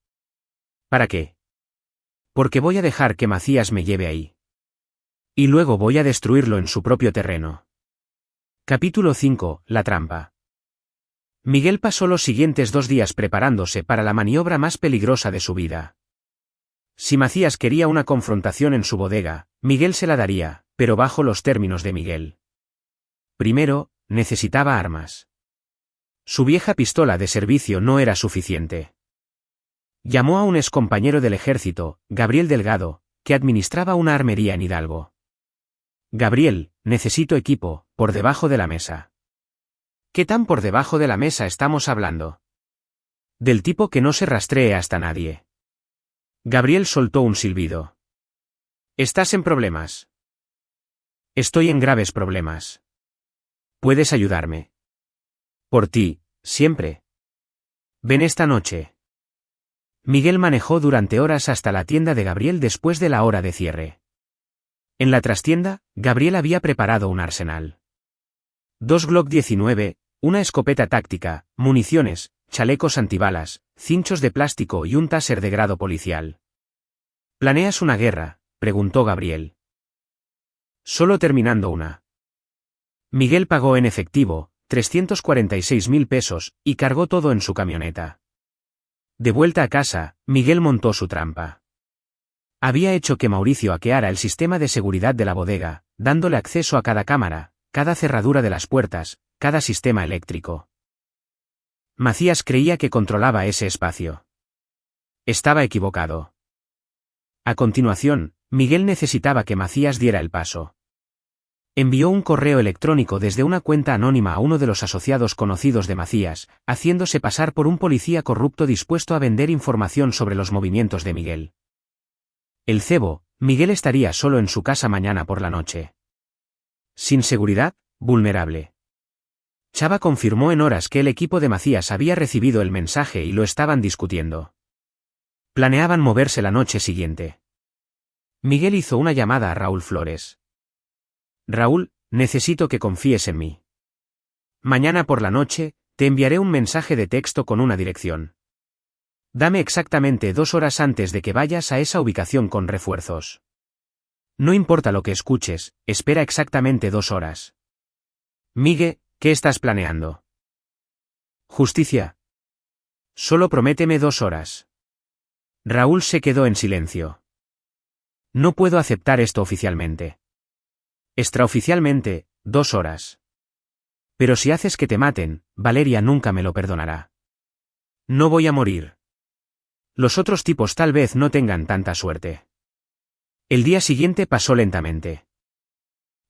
¿Para qué? Porque voy a dejar que Macías me lleve ahí. Y luego voy a destruirlo en su propio terreno. Capítulo 5, La trampa. Miguel pasó los siguientes 2 días preparándose para la maniobra más peligrosa de su vida. Si Macías quería una confrontación en su bodega, Miguel se la daría, pero bajo los términos de Miguel. Primero, necesitaba armas. Su vieja pistola de servicio no era suficiente. Llamó a un excompañero del ejército, Gabriel Delgado, que administraba una armería en Hidalgo. Gabriel, necesito equipo, por debajo de la mesa. ¿Qué tan por debajo de la mesa estamos hablando? Del tipo que no se rastree hasta nadie. Gabriel soltó un silbido. ¿Estás en problemas? Estoy en graves problemas. ¿Puedes ayudarme? Por ti, siempre. Ven esta noche. Miguel manejó durante horas hasta la tienda de Gabriel después de la hora de cierre. En la trastienda, Gabriel había preparado un arsenal. 2 Glock 19, una escopeta táctica, municiones, chalecos antibalas, cinchos de plástico y un taser de grado policial. ¿Planeas una guerra?, preguntó Gabriel. Solo terminando una. Miguel pagó en efectivo, 346.000 pesos, y cargó todo en su camioneta. De vuelta a casa, Miguel montó su trampa. Había hecho que Mauricio hackeara el sistema de seguridad de la bodega, dándole acceso a cada cámara, cada cerradura de las puertas, cada sistema eléctrico. Macías creía que controlaba ese espacio. Estaba equivocado. A continuación, Miguel necesitaba que Macías diera el paso. Envió un correo electrónico desde una cuenta anónima a uno de los asociados conocidos de Macías, haciéndose pasar por un policía corrupto dispuesto a vender información sobre los movimientos de Miguel. El cebo, Miguel estaría solo en su casa mañana por la noche. Sin seguridad, vulnerable. Chava confirmó en horas que el equipo de Macías había recibido el mensaje y lo estaban discutiendo. Planeaban moverse la noche siguiente. Miguel hizo una llamada a Raúl Flores. Raúl, necesito que confíes en mí. Mañana por la noche, te enviaré un mensaje de texto con una dirección. Dame exactamente 2 horas antes de que vayas a esa ubicación con refuerzos. No importa lo que escuches, espera exactamente 2 horas. Migue, ¿qué estás planeando? Justicia. Solo prométeme 2 horas. Raúl se quedó en silencio. No puedo aceptar esto oficialmente. Extraoficialmente, 2 horas. Pero si haces que te maten, Valeria nunca me lo perdonará. No voy a morir. Los otros tipos tal vez no tengan tanta suerte. El día siguiente pasó lentamente.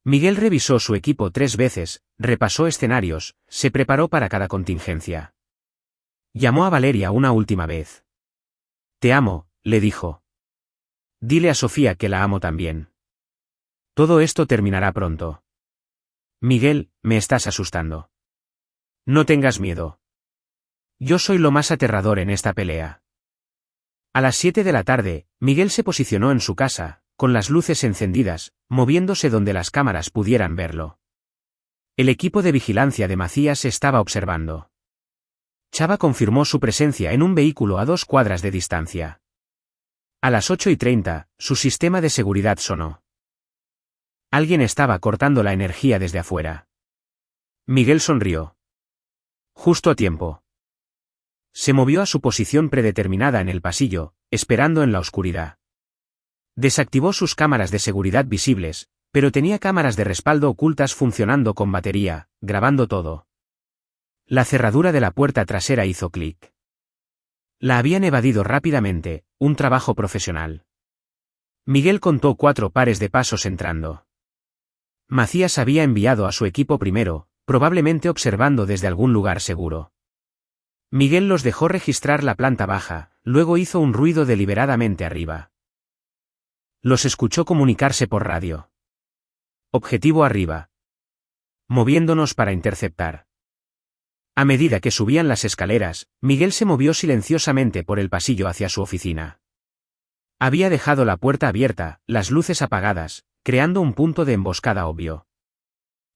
Miguel revisó su equipo 3 veces, repasó escenarios, se preparó para cada contingencia. Llamó a Valeria una última vez. Te amo, le dijo. Dile a Sofía que la amo también. Todo esto terminará pronto. Miguel, me estás asustando. No tengas miedo. Yo soy lo más aterrador en esta pelea. A las 7 de la tarde, Miguel se posicionó en su casa, con las luces encendidas, moviéndose donde las cámaras pudieran verlo. El equipo de vigilancia de Macías estaba observando. Chava confirmó su presencia en un vehículo a 2 cuadras de distancia. A las 8:30, su sistema de seguridad sonó. Alguien estaba cortando la energía desde afuera. Miguel sonrió. Justo a tiempo. Se movió a su posición predeterminada en el pasillo, esperando en la oscuridad. Desactivó sus cámaras de seguridad visibles, pero tenía cámaras de respaldo ocultas funcionando con batería, grabando todo. La cerradura de la puerta trasera hizo clic. La habían evadido rápidamente, un trabajo profesional. Miguel contó 4 pares de pasos entrando. Macías había enviado a su equipo primero, probablemente observando desde algún lugar seguro. Miguel los dejó registrar la planta baja, luego hizo un ruido deliberadamente arriba. Los escuchó comunicarse por radio. Objetivo arriba. Moviéndonos para interceptar. A medida que subían las escaleras, Miguel se movió silenciosamente por el pasillo hacia su oficina. Había dejado la puerta abierta, las luces apagadas, creando un punto de emboscada obvio.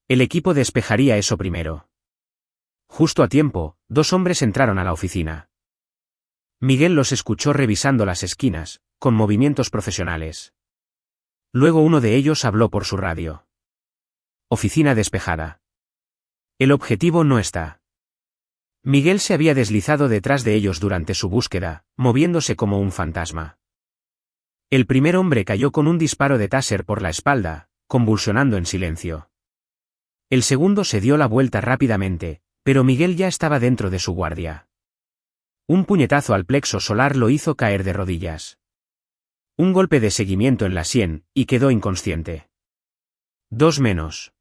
El equipo despejaría eso primero. Justo a tiempo, 2 hombres entraron a la oficina. Miguel los escuchó revisando las esquinas, con movimientos profesionales. Luego uno de ellos habló por su radio. Oficina despejada. El objetivo no está. Miguel se había deslizado detrás de ellos durante su búsqueda, moviéndose como un fantasma. El primer hombre cayó con un disparo de taser por la espalda, convulsionando en silencio. El segundo se dio la vuelta rápidamente, pero Miguel ya estaba dentro de su guardia. Un puñetazo al plexo solar lo hizo caer de rodillas. Un golpe de seguimiento en la sien, y quedó inconsciente. 2 menos.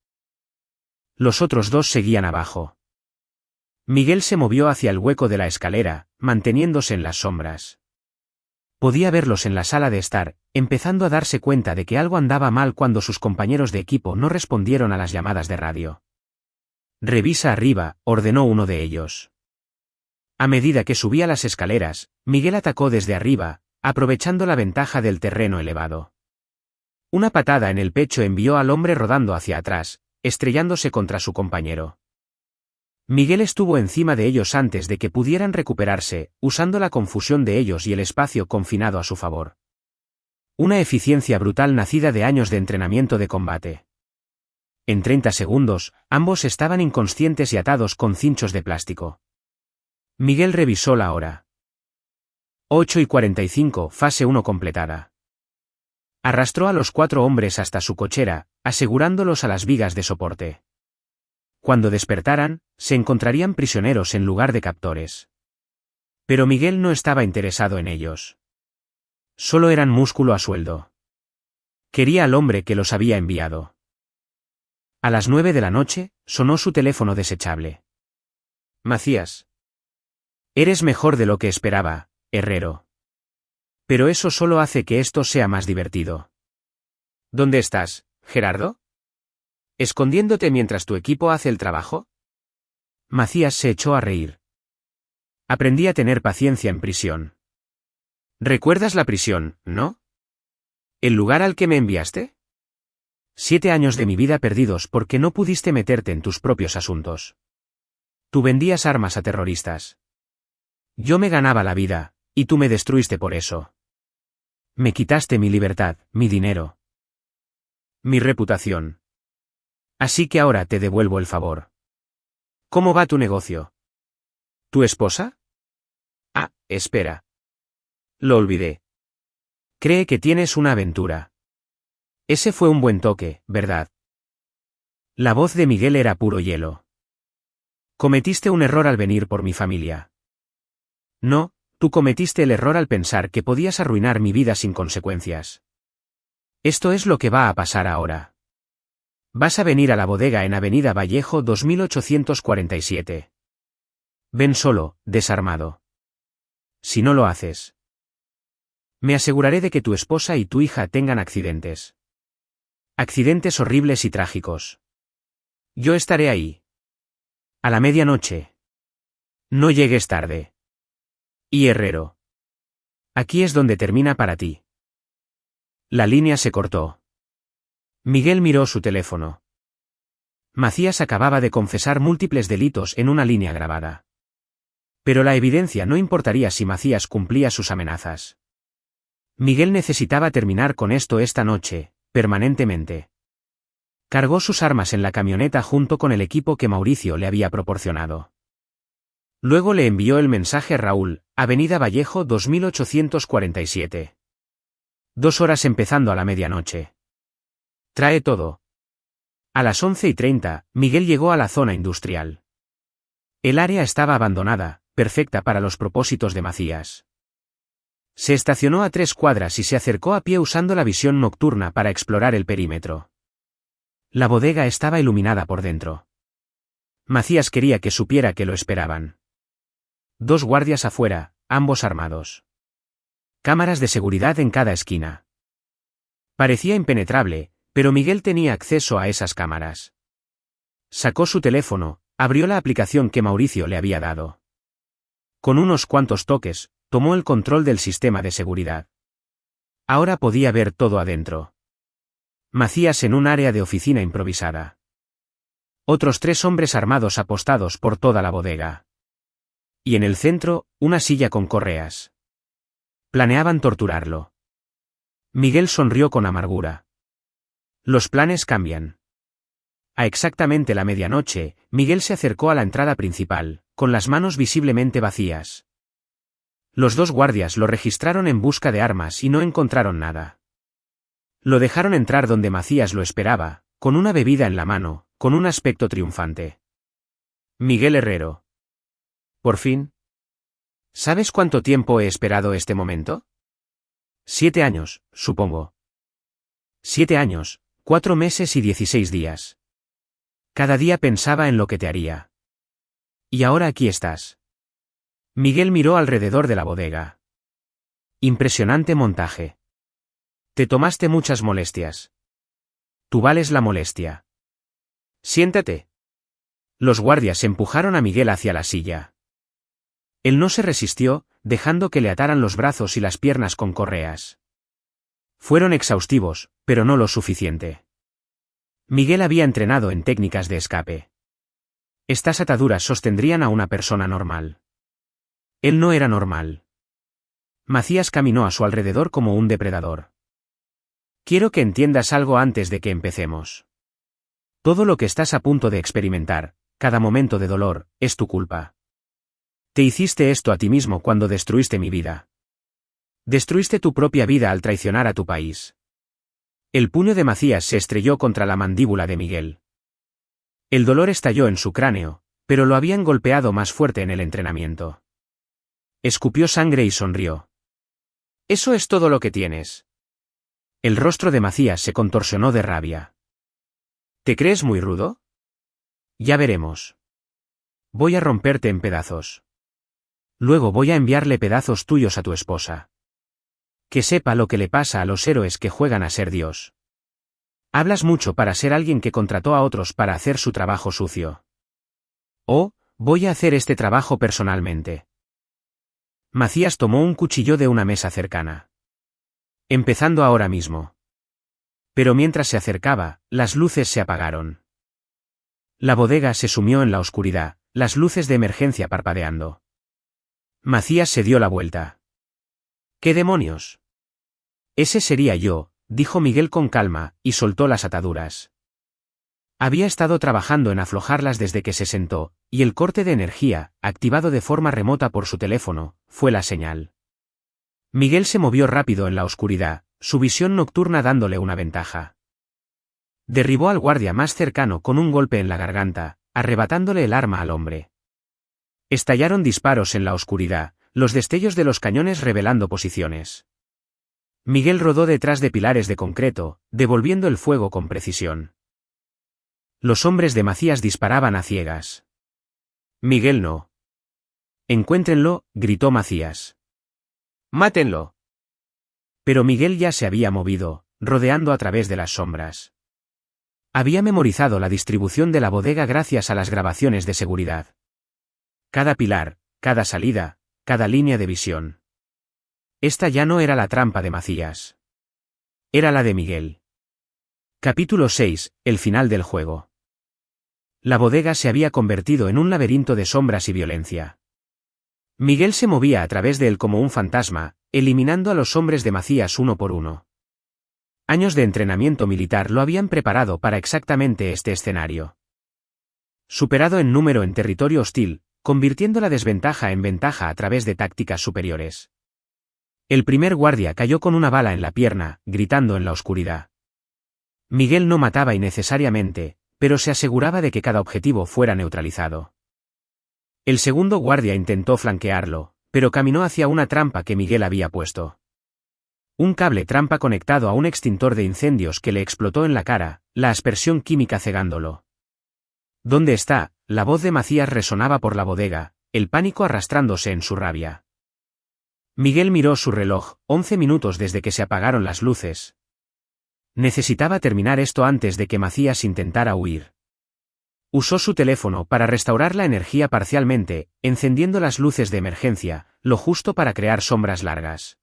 Los otros 2 seguían abajo. Miguel se movió hacia el hueco de la escalera, manteniéndose en las sombras. Podía verlos en la sala de estar, empezando a darse cuenta de que algo andaba mal cuando sus compañeros de equipo no respondieron a las llamadas de radio. Revisa arriba, ordenó uno de ellos. A medida que subía las escaleras, Miguel atacó desde arriba, aprovechando la ventaja del terreno elevado. Una patada en el pecho envió al hombre rodando hacia atrás, estrellándose contra su compañero. Miguel estuvo encima de ellos antes de que pudieran recuperarse, usando la confusión de ellos y el espacio confinado a su favor. Una eficiencia brutal nacida de años de entrenamiento de combate. En 30 segundos, ambos estaban inconscientes y atados con cinchos de plástico. Miguel revisó la hora. 8:45, fase 1 completada. Arrastró a los 4 hombres hasta su cochera, asegurándolos a las vigas de soporte. Cuando despertaran, se encontrarían prisioneros en lugar de captores. Pero Miguel no estaba interesado en ellos. Solo eran músculo a sueldo. Quería al hombre que los había enviado. A las 9 de la noche, sonó su teléfono desechable. Macías. Eres mejor de lo que esperaba, Herrero. Pero eso solo hace que esto sea más divertido. ¿Dónde estás, Gerardo? ¿Escondiéndote mientras tu equipo hace el trabajo? Macías se echó a reír. Aprendí a tener paciencia en prisión. ¿Recuerdas la prisión, no? ¿El lugar al que me enviaste? 7 años de mi vida perdidos porque no pudiste meterte en tus propios asuntos. Tú vendías armas a terroristas. Yo me ganaba la vida, y tú me destruiste por eso. Me quitaste mi libertad, mi dinero. Mi reputación. Así que ahora te devuelvo el favor. ¿Cómo va tu negocio? ¿Tu esposa? Ah, espera. Lo olvidé. Cree que tienes una aventura. Ese fue un buen toque, ¿verdad? La voz de Miguel era puro hielo. Cometiste un error al venir por mi familia. No, tú cometiste el error al pensar que podías arruinar mi vida sin consecuencias. Esto es lo que va a pasar ahora. Vas a venir a la bodega en Avenida Vallejo 2847. Ven solo, desarmado. Si no lo haces, me aseguraré de que tu esposa y tu hija tengan accidentes. Accidentes horribles y trágicos. Yo estaré ahí. A la medianoche. No llegues tarde. Y Herrero. Aquí es donde termina para ti. La línea se cortó. Miguel miró su teléfono. Macías acababa de confesar múltiples delitos en una línea grabada. Pero la evidencia no importaría si Macías cumplía sus amenazas. Miguel necesitaba terminar con esto esta noche, permanentemente. Cargó sus armas en la camioneta junto con el equipo que Mauricio le había proporcionado. Luego le envió el mensaje a Raúl, Avenida Vallejo 2847. 2 horas empezando a la medianoche. Trae todo. A las 11:30, Miguel llegó a la zona industrial. El área estaba abandonada, perfecta para los propósitos de Macías. Se estacionó a 3 cuadras y se acercó a pie usando la visión nocturna para explorar el perímetro. La bodega estaba iluminada por dentro. Macías quería que supiera que lo esperaban. 2 guardias afuera, ambos armados. Cámaras de seguridad en cada esquina. Parecía impenetrable, pero Miguel tenía acceso a esas cámaras. Sacó su teléfono, abrió la aplicación que Mauricio le había dado. Con unos cuantos toques, tomó el control del sistema de seguridad. Ahora podía ver todo adentro. Macías en un área de oficina improvisada. Otros 3 hombres armados apostados por toda la bodega. Y en el centro, una silla con correas. Planeaban torturarlo. Miguel sonrió con amargura. Los planes cambian. A exactamente la medianoche, Miguel se acercó a la entrada principal, con las manos visiblemente vacías. Los 2 guardias lo registraron en busca de armas y no encontraron nada. Lo dejaron entrar donde Macías lo esperaba, con una bebida en la mano, con un aspecto triunfante. Miguel Herrero. Por fin. ¿Sabes cuánto tiempo he esperado este momento? 7 años, supongo. 7 años, 4 meses y 16 días. Cada día pensaba en lo que te haría. Y ahora aquí estás. Miguel miró alrededor de la bodega. Impresionante montaje. Te tomaste muchas molestias. Tú vales la molestia. Siéntate. Los guardias empujaron a Miguel hacia la silla. Él no se resistió, dejando que le ataran los brazos y las piernas con correas. Fueron exhaustivos, pero no lo suficiente. Miguel había entrenado en técnicas de escape. Estas ataduras sostendrían a una persona normal. Él no era normal. Macías caminó a su alrededor como un depredador. Quiero que entiendas algo antes de que empecemos. Todo lo que estás a punto de experimentar, cada momento de dolor, es tu culpa. Te hiciste esto a ti mismo cuando destruiste mi vida. Destruiste tu propia vida al traicionar a tu país. El puño de Macías se estrelló contra la mandíbula de Miguel. El dolor estalló en su cráneo, pero lo habían golpeado más fuerte en el entrenamiento. Escupió sangre y sonrió. ¿Eso es todo lo que tienes? El rostro de Macías se contorsionó de rabia. ¿Te crees muy rudo? Ya veremos. Voy a romperte en pedazos. Luego voy a enviarle pedazos tuyos a tu esposa. Que sepa lo que le pasa a los héroes que juegan a ser Dios. Hablas mucho para ser alguien que contrató a otros para hacer su trabajo sucio. Oh, voy a hacer este trabajo personalmente. Macías tomó un cuchillo de una mesa cercana. Empezando ahora mismo. Pero mientras se acercaba, las luces se apagaron. La bodega se sumió en la oscuridad, las luces de emergencia parpadeando. Macías se dio la vuelta. ¿Qué demonios? Ese sería yo, dijo Miguel con calma, y soltó las ataduras. Había estado trabajando en aflojarlas desde que se sentó, y el corte de energía, activado de forma remota por su teléfono, fue la señal. Miguel se movió rápido en la oscuridad, su visión nocturna dándole una ventaja. Derribó al guardia más cercano con un golpe en la garganta, arrebatándole el arma al hombre. Estallaron disparos en la oscuridad, los destellos de los cañones revelando posiciones. Miguel rodó detrás de pilares de concreto, devolviendo el fuego con precisión. Los hombres de Macías disparaban a ciegas. Miguel no. Encuéntrenlo, gritó Macías. ¡Mátenlo! Pero Miguel ya se había movido, rodeando a través de las sombras. Había memorizado la distribución de la bodega gracias a las grabaciones de seguridad. Cada pilar, cada salida, cada línea de visión. Esta ya no era la trampa de Macías. Era la de Miguel. Capítulo 6. El final del juego. La bodega se había convertido en un laberinto de sombras y violencia. Miguel se movía a través de él como un fantasma, eliminando a los hombres de Macías uno por uno. Años de entrenamiento militar lo habían preparado para exactamente este escenario. Superado en número en territorio hostil, convirtiendo la desventaja en ventaja a través de tácticas superiores. El primer guardia cayó con una bala en la pierna, gritando en la oscuridad. Miguel no mataba innecesariamente, pero se aseguraba de que cada objetivo fuera neutralizado. El segundo guardia intentó flanquearlo, pero caminó hacia una trampa que Miguel había puesto. Un cable trampa conectado a un extintor de incendios que le explotó en la cara, la aspersión química cegándolo. ¿Dónde está? La voz de Macías resonaba por la bodega, el pánico arrastrándose en su rabia. Miguel miró su reloj, 11 minutos desde que se apagaron las luces. Necesitaba terminar esto antes de que Macías intentara huir. Usó su teléfono para restaurar la energía parcialmente, encendiendo las luces de emergencia, lo justo para crear sombras largas.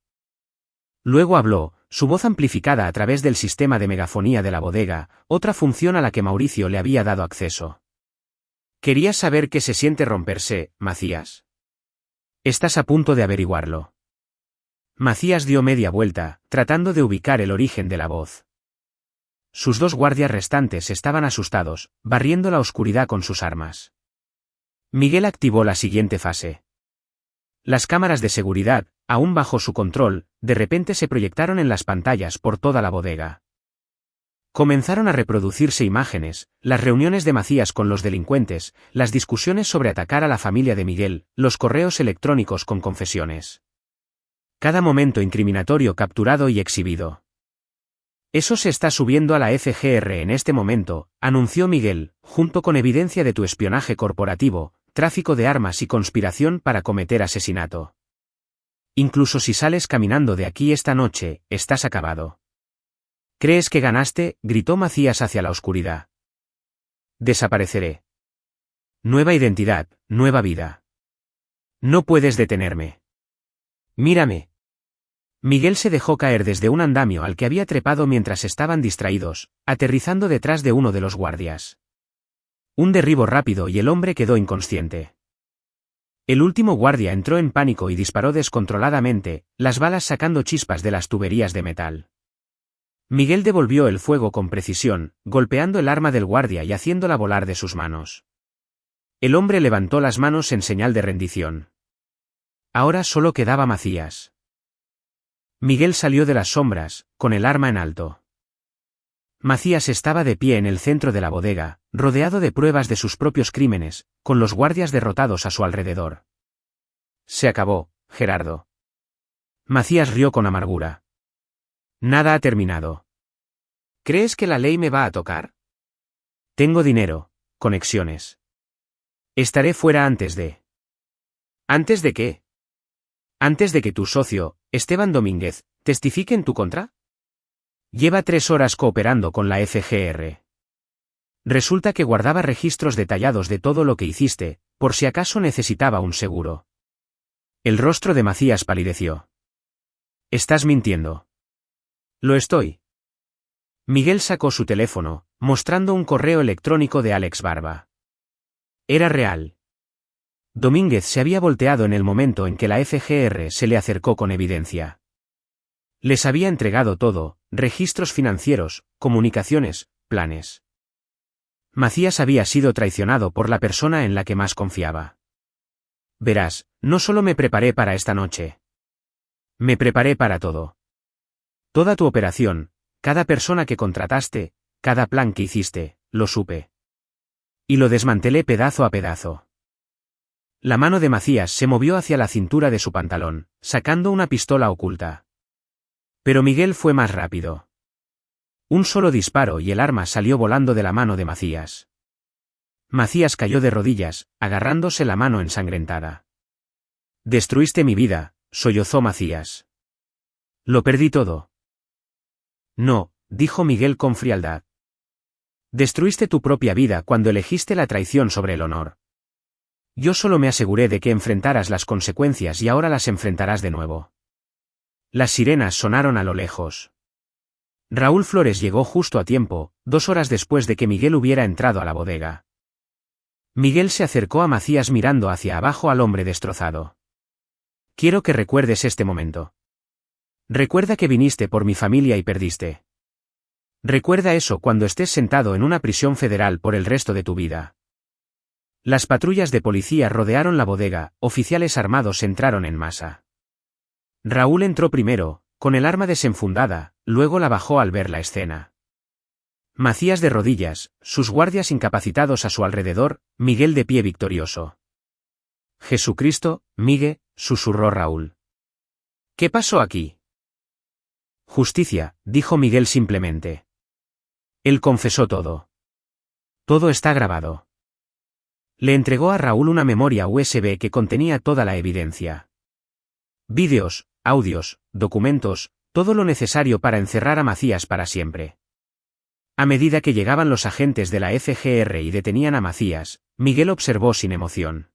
Luego habló, su voz amplificada a través del sistema de megafonía de la bodega, otra función a la que Mauricio le había dado acceso. ¿Querías saber qué se siente romperse, Macías? Estás a punto de averiguarlo. Macías dio media vuelta, tratando de ubicar el origen de la voz. Sus dos guardias restantes estaban asustados, barriendo la oscuridad con sus armas. Miguel activó la siguiente fase. Las cámaras de seguridad, aún bajo su control, de repente se proyectaron en las pantallas por toda la bodega. Comenzaron a reproducirse imágenes, las reuniones de Macías con los delincuentes, las discusiones sobre atacar a la familia de Miguel, los correos electrónicos con confesiones. Cada momento incriminatorio capturado y exhibido. Eso se está subiendo a la FGR en este momento, anunció Miguel, junto con evidencia de tu espionaje corporativo, tráfico de armas y conspiración para cometer asesinato. Incluso si sales caminando de aquí esta noche, estás acabado. ¿Crees que ganaste?, gritó Macías hacia la oscuridad. Desapareceré. Nueva identidad, nueva vida. No puedes detenerme. Mírame. Miguel se dejó caer desde un andamio al que había trepado mientras estaban distraídos, aterrizando detrás de uno de los guardias. Un derribo rápido y el hombre quedó inconsciente. El último guardia entró en pánico y disparó descontroladamente, las balas sacando chispas de las tuberías de metal. Miguel devolvió el fuego con precisión, golpeando el arma del guardia y haciéndola volar de sus manos. El hombre levantó las manos en señal de rendición. Ahora solo quedaba Macías. Miguel salió de las sombras, con el arma en alto. Macías estaba de pie en el centro de la bodega, rodeado de pruebas de sus propios crímenes, con los guardias derrotados a su alrededor. Se acabó, Gerardo. Macías rió con amargura. Nada ha terminado. ¿Crees que la ley me va a tocar? Tengo dinero, conexiones. Estaré fuera antes de... ¿Antes de qué? Antes de que tu socio, Esteban Domínguez, testifique en tu contra. Lleva 3 horas cooperando con la FGR. Resulta que guardaba registros detallados de todo lo que hiciste, por si acaso necesitaba un seguro. El rostro de Macías palideció. Estás mintiendo. Lo estoy. Miguel sacó su teléfono, mostrando un correo electrónico de Alex Barba. Era real. Domínguez se había volteado en el momento en que la FGR se le acercó con evidencia. Les había entregado todo, registros financieros, comunicaciones, planes. Macías había sido traicionado por la persona en la que más confiaba. Verás, no solo me preparé para esta noche. Me preparé para todo. Toda tu operación, cada persona que contrataste, cada plan que hiciste, lo supe. Y lo desmantelé pedazo a pedazo. La mano de Macías se movió hacia la cintura de su pantalón, sacando una pistola oculta. Pero Miguel fue más rápido. Un solo disparo y el arma salió volando de la mano de Macías. Macías cayó de rodillas, agarrándose la mano ensangrentada. Destruiste mi vida, sollozó Macías. Lo perdí todo. No, dijo Miguel con frialdad. Destruiste tu propia vida cuando elegiste la traición sobre el honor. Yo solo me aseguré de que enfrentaras las consecuencias y ahora las enfrentarás de nuevo. Las sirenas sonaron a lo lejos. Raúl Flores llegó justo a tiempo, 2 horas después de que Miguel hubiera entrado a la bodega. Miguel se acercó a Macías mirando hacia abajo al hombre destrozado. Quiero que recuerdes este momento. Recuerda que viniste por mi familia y perdiste. Recuerda eso cuando estés sentado en una prisión federal por el resto de tu vida. Las patrullas de policía rodearon la bodega, oficiales armados entraron en masa. Raúl entró primero, con el arma desenfundada, luego la bajó al ver la escena. Macías de rodillas, sus guardias incapacitados a su alrededor, Miguel de pie victorioso. Jesucristo, Miguel, susurró Raúl. ¿Qué pasó aquí? Justicia, dijo Miguel simplemente. Él confesó todo. Todo está grabado. Le entregó a Raúl una memoria USB que contenía toda la evidencia. Vídeos, audios, documentos, todo lo necesario para encerrar a Macías para siempre. A medida que llegaban los agentes de la FGR y detenían a Macías, Miguel observó sin emoción.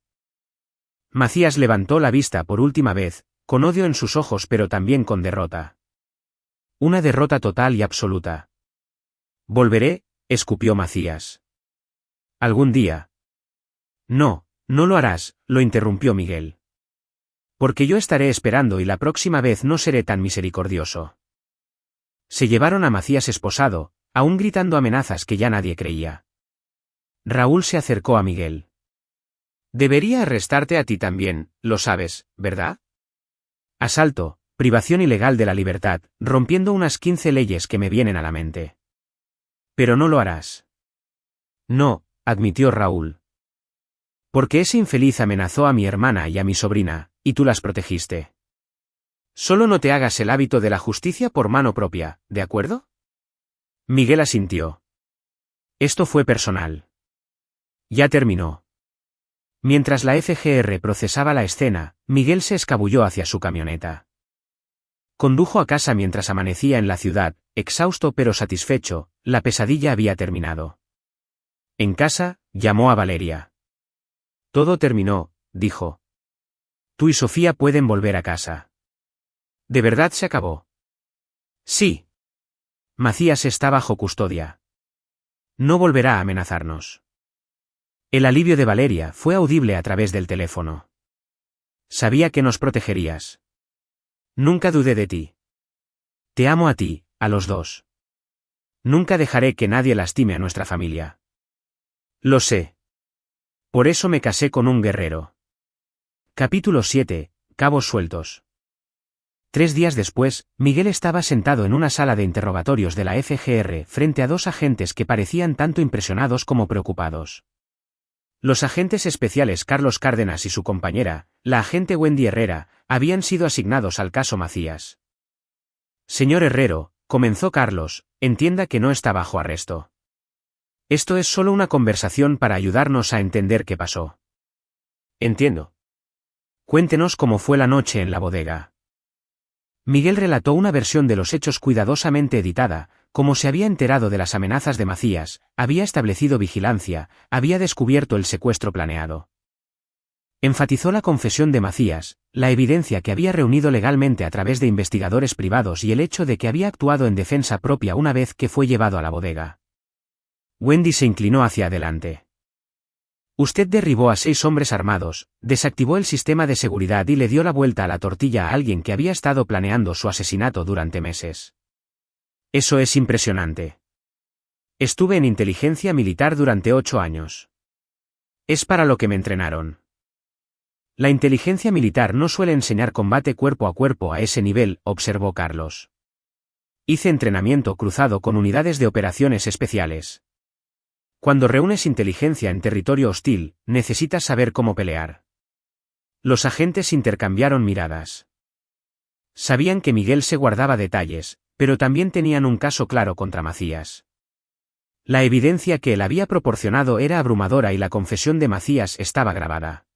Macías levantó la vista por última vez, con odio en sus ojos pero también con derrota. Una derrota total y absoluta. Volveré, escupió Macías. Algún día. No, no lo harás, lo interrumpió Miguel. Porque yo estaré esperando y la próxima vez no seré tan misericordioso. Se llevaron a Macías esposado, aún gritando amenazas que ya nadie creía. Raúl se acercó a Miguel. Debería arrestarte a ti también, lo sabes, ¿verdad? Asalto, privación ilegal de la libertad, rompiendo unas 15 leyes que me vienen a la mente. Pero no lo harás. No, admitió Raúl. Porque ese infeliz amenazó a mi hermana y a mi sobrina, y tú las protegiste. Solo no te hagas el hábito de la justicia por mano propia, ¿de acuerdo? Miguel asintió. Esto fue personal. Ya terminó. Mientras la FGR procesaba la escena, Miguel se escabulló hacia su camioneta. Condujo a casa mientras amanecía en la ciudad, exhausto pero satisfecho, la pesadilla había terminado. En casa, llamó a Valeria. Todo terminó, dijo. Tú y Sofía pueden volver a casa. ¿De verdad se acabó? Sí. Macías está bajo custodia. No volverá a amenazarnos. El alivio de Valeria fue audible a través del teléfono. Sabía que nos protegerías. Nunca dudé de ti. Te amo a ti, a los dos. Nunca dejaré que nadie lastime a nuestra familia. Lo sé. Por eso me casé con un guerrero. Capítulo 7. Cabos sueltos. 3 días después, Miguel estaba sentado en una sala de interrogatorios de la FGR frente a 2 agentes que parecían tanto impresionados como preocupados. Los agentes especiales Carlos Cárdenas y su compañera, la agente Wendy Herrera, habían sido asignados al caso Macías. Señor Herrero, comenzó Carlos, entienda que no está bajo arresto. Esto es solo una conversación para ayudarnos a entender qué pasó. Entiendo. Cuéntenos cómo fue la noche en la bodega. Miguel relató una versión de los hechos cuidadosamente editada, como se había enterado de las amenazas de Macías, había establecido vigilancia, había descubierto el secuestro planeado. Enfatizó la confesión de Macías, la evidencia que había reunido legalmente a través de investigadores privados y el hecho de que había actuado en defensa propia una vez que fue llevado a la bodega. Wendy se inclinó hacia adelante. Usted derribó a 6 hombres armados, desactivó el sistema de seguridad y le dio la vuelta a la tortilla a alguien que había estado planeando su asesinato durante meses. Eso es impresionante. Estuve en inteligencia militar durante 8 años. Es para lo que me entrenaron. La inteligencia militar no suele enseñar combate cuerpo a cuerpo a ese nivel, observó Carlos. Hice entrenamiento cruzado con unidades de operaciones especiales. Cuando reúnes inteligencia en territorio hostil, necesitas saber cómo pelear. Los agentes intercambiaron miradas. Sabían que Miguel se guardaba detalles, pero también tenían un caso claro contra Macías. La evidencia que él había proporcionado era abrumadora y la confesión de Macías estaba grabada.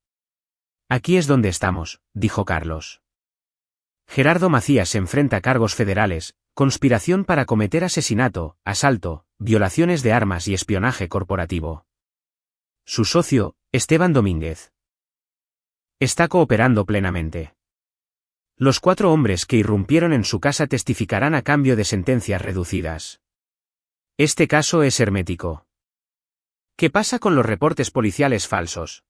Aquí es donde estamos, dijo Carlos. Gerardo Macías se enfrenta a cargos federales, conspiración para cometer asesinato, asalto, violaciones de armas y espionaje corporativo. Su socio, Esteban Domínguez, está cooperando plenamente. Los 4 hombres que irrumpieron en su casa testificarán a cambio de sentencias reducidas. Este caso es hermético. ¿Qué pasa con los reportes policiales falsos?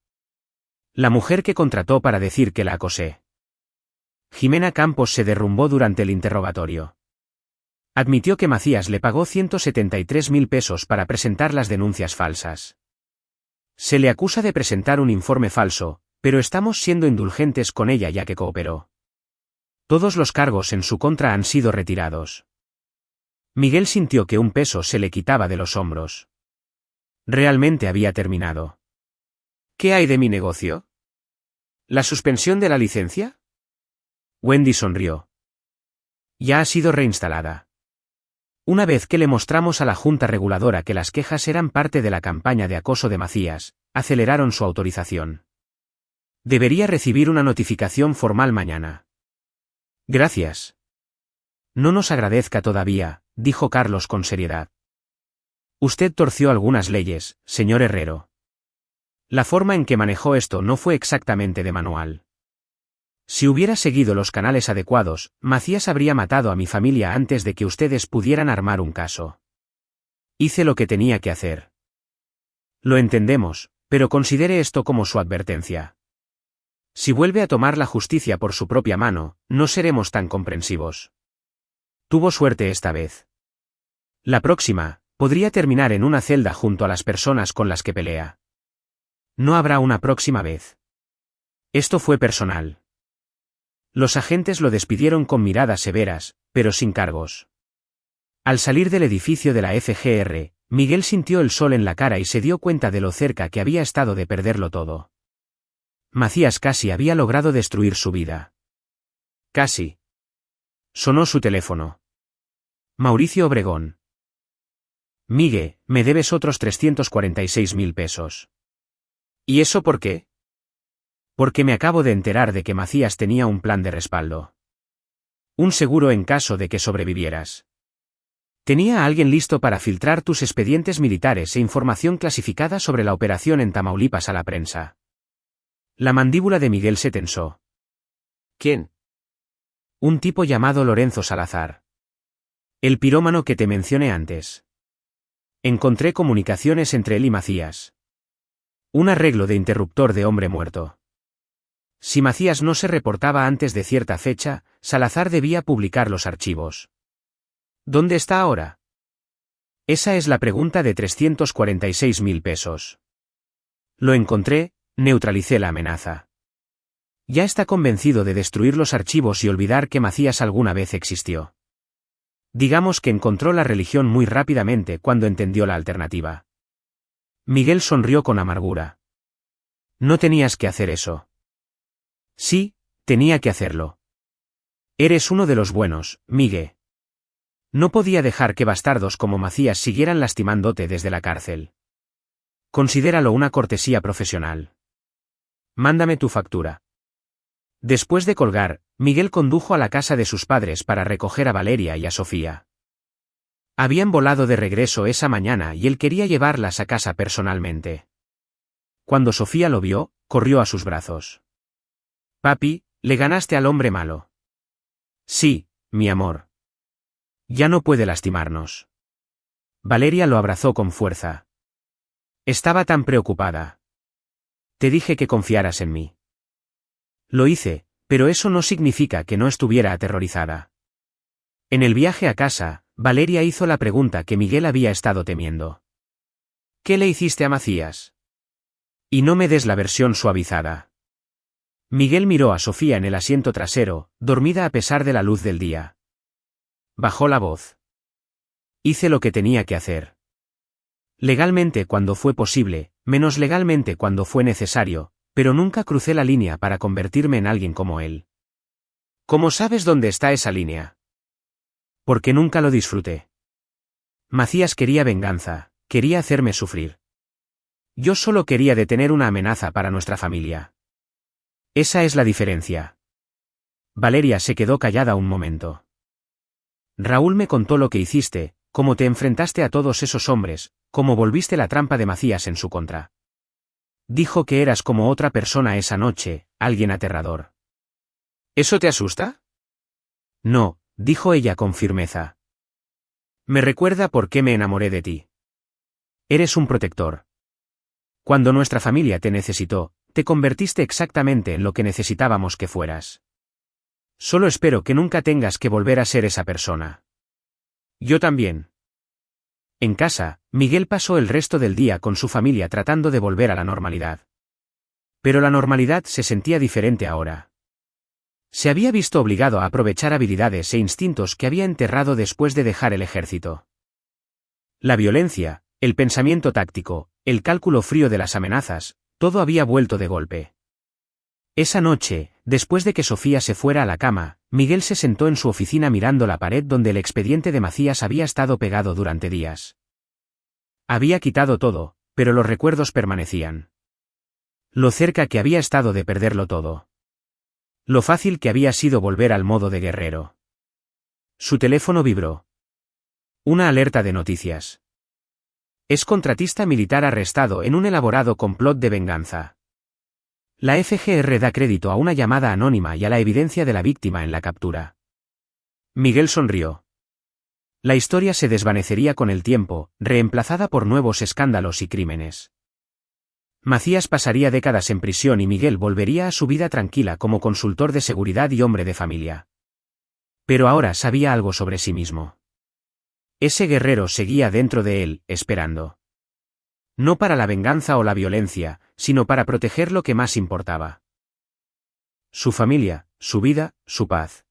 La mujer que contrató para decir que la acosé. Jimena Campos se derrumbó durante el interrogatorio. Admitió que Macías le pagó 173.000 pesos para presentar las denuncias falsas. Se le acusa de presentar un informe falso, pero estamos siendo indulgentes con ella ya que cooperó. Todos los cargos en su contra han sido retirados. Miguel sintió que un peso se le quitaba de los hombros. Realmente había terminado. ¿Qué hay de mi negocio? ¿La suspensión de la licencia? Wendy sonrió. Ya ha sido reinstalada. Una vez que le mostramos a la Junta Reguladora que las quejas eran parte de la campaña de acoso de Macías, aceleraron su autorización. Debería recibir una notificación formal mañana. Gracias. No nos agradezca todavía, dijo Carlos con seriedad. Usted torció algunas leyes, señor Herrero. La forma en que manejó esto no fue exactamente de manual. Si hubiera seguido los canales adecuados, Macías habría matado a mi familia antes de que ustedes pudieran armar un caso. Hice lo que tenía que hacer. Lo entendemos, pero considere esto como su advertencia. Si vuelve a tomar la justicia por su propia mano, no seremos tan comprensivos. Tuvo suerte esta vez. La próxima, podría terminar en una celda junto a las personas con las que pelea. No habrá una próxima vez. Esto fue personal. Los agentes lo despidieron con miradas severas, pero sin cargos. Al salir del edificio de la FGR, Miguel sintió el sol en la cara y se dio cuenta de lo cerca que había estado de perderlo todo. Macías casi había logrado destruir su vida. Casi. Sonó su teléfono. Mauricio Obregón. Migue, me debes otros 346.000 pesos. ¿Y eso por qué? Porque me acabo de enterar de que Macías tenía un plan de respaldo. Un seguro en caso de que sobrevivieras. Tenía a alguien listo para filtrar tus expedientes militares e información clasificada sobre la operación en Tamaulipas a la prensa. La mandíbula de Miguel se tensó. ¿Quién? Un tipo llamado Lorenzo Salazar. El pirómano que te mencioné antes. Encontré comunicaciones entre él y Macías. Un arreglo de interruptor de hombre muerto. Si Macías no se reportaba antes de cierta fecha, Salazar debía publicar los archivos. ¿Dónde está ahora? Esa es la pregunta de 346.000 pesos. Lo encontré, neutralicé la amenaza. Ya está convencido de destruir los archivos y olvidar que Macías alguna vez existió. Digamos que encontró la religión muy rápidamente cuando entendió la alternativa. Miguel sonrió con amargura. No tenías que hacer eso. Sí, tenía que hacerlo. Eres uno de los buenos, Migue. No podía dejar que bastardos como Macías siguieran lastimándote desde la cárcel. Considéralo una cortesía profesional. Mándame tu factura. Después de colgar, Miguel condujo a la casa de sus padres para recoger a Valeria y a Sofía. Habían volado de regreso esa mañana y él quería llevarlas a casa personalmente. Cuando Sofía lo vio, corrió a sus brazos. Papi, le ganaste al hombre malo. Sí, mi amor. Ya no puede lastimarnos. Valeria lo abrazó con fuerza. Estaba tan preocupada. Te dije que confiaras en mí. Lo hice, pero eso no significa que no estuviera aterrorizada. En el viaje a casa, Valeria hizo la pregunta que Miguel había estado temiendo. ¿Qué le hiciste a Macías? Y no me des la versión suavizada. Miguel miró a Sofía en el asiento trasero, dormida a pesar de la luz del día. Bajó la voz. Hice lo que tenía que hacer. Legalmente cuando fue posible, menos legalmente cuando fue necesario, pero nunca crucé la línea para convertirme en alguien como él. ¿Cómo sabes dónde está esa línea? Porque nunca lo disfruté. Macías quería venganza, quería hacerme sufrir. Yo solo quería detener una amenaza para nuestra familia. Esa es la diferencia. Valeria se quedó callada un momento. Raúl me contó lo que hiciste, cómo te enfrentaste a todos esos hombres, cómo volviste la trampa de Macías en su contra. Dijo que eras como otra persona esa noche, alguien aterrador. ¿Eso te asusta? No, dijo ella con firmeza. Me recuerda por qué me enamoré de ti. Eres un protector. Cuando nuestra familia te necesitó, te convertiste exactamente en lo que necesitábamos que fueras. Solo espero que nunca tengas que volver a ser esa persona. Yo también. En casa, Miguel pasó el resto del día con su familia tratando de volver a la normalidad. Pero la normalidad se sentía diferente ahora. Se había visto obligado a aprovechar habilidades e instintos que había enterrado después de dejar el ejército. La violencia, el pensamiento táctico, el cálculo frío de las amenazas, todo había vuelto de golpe. Esa noche, después de que Sofía se fuera a la cama, Miguel se sentó en su oficina mirando la pared donde el expediente de Macías había estado pegado durante días. Había quitado todo, pero los recuerdos permanecían. Lo cerca que había estado de perderlo todo. Lo fácil que había sido volver al modo de guerrero. Su teléfono vibró. Una alerta de noticias. Es contratista militar arrestado en un elaborado complot de venganza. La FGR da crédito a una llamada anónima y a la evidencia de la víctima en la captura. Miguel sonrió. La historia se desvanecería con el tiempo, reemplazada por nuevos escándalos y crímenes. Macías pasaría décadas en prisión y Miguel volvería a su vida tranquila como consultor de seguridad y hombre de familia. Pero ahora sabía algo sobre sí mismo. Ese guerrero seguía dentro de él, esperando. No para la venganza o la violencia, sino para proteger lo que más importaba. Su familia, su vida, su paz.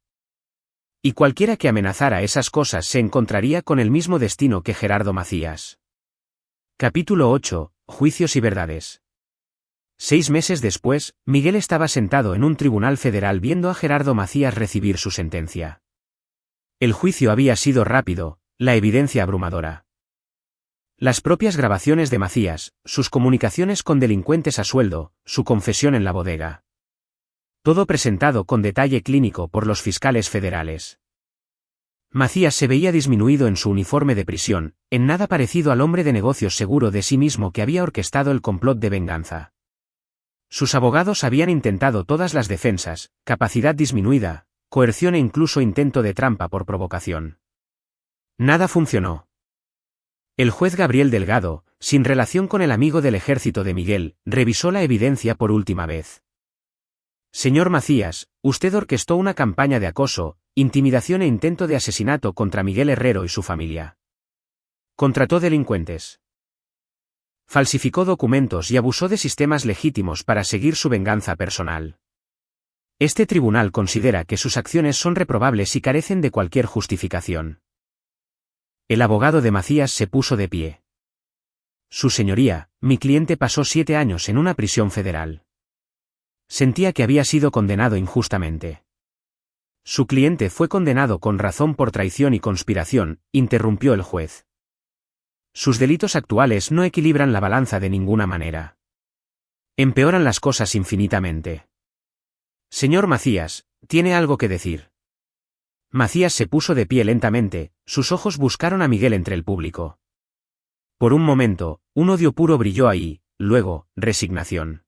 Y cualquiera que amenazara esas cosas se encontraría con el mismo destino que Gerardo Macías. Capítulo 8. Juicios y verdades. 6 meses después, Miguel estaba sentado en un tribunal federal viendo a Gerardo Macías recibir su sentencia. El juicio había sido rápido, la evidencia abrumadora. Las propias grabaciones de Macías, sus comunicaciones con delincuentes a sueldo, su confesión en la bodega. Todo presentado con detalle clínico por los fiscales federales. Macías se veía disminuido en su uniforme de prisión, en nada parecido al hombre de negocios seguro de sí mismo que había orquestado el complot de venganza. Sus abogados habían intentado todas las defensas, capacidad disminuida, coerción e incluso intento de trampa por provocación. Nada funcionó. El juez Gabriel Delgado, sin relación con el amigo del ejército de Miguel, revisó la evidencia por última vez. Señor Macías, usted orquestó una campaña de acoso, intimidación e intento de asesinato contra Miguel Herrero y su familia. Contrató delincuentes. Falsificó documentos y abusó de sistemas legítimos para seguir su venganza personal. Este tribunal considera que sus acciones son reprobables y carecen de cualquier justificación. El abogado de Macías se puso de pie. Su señoría, mi cliente pasó 7 años en una prisión federal. Sentía que había sido condenado injustamente. Su cliente fue condenado con razón por traición y conspiración, interrumpió el juez. Sus delitos actuales no equilibran la balanza de ninguna manera. Empeoran las cosas infinitamente. Señor Macías, ¿tiene algo que decir? Macías se puso de pie lentamente, sus ojos buscaron a Miguel entre el público. Por un momento, un odio puro brilló ahí, luego, resignación.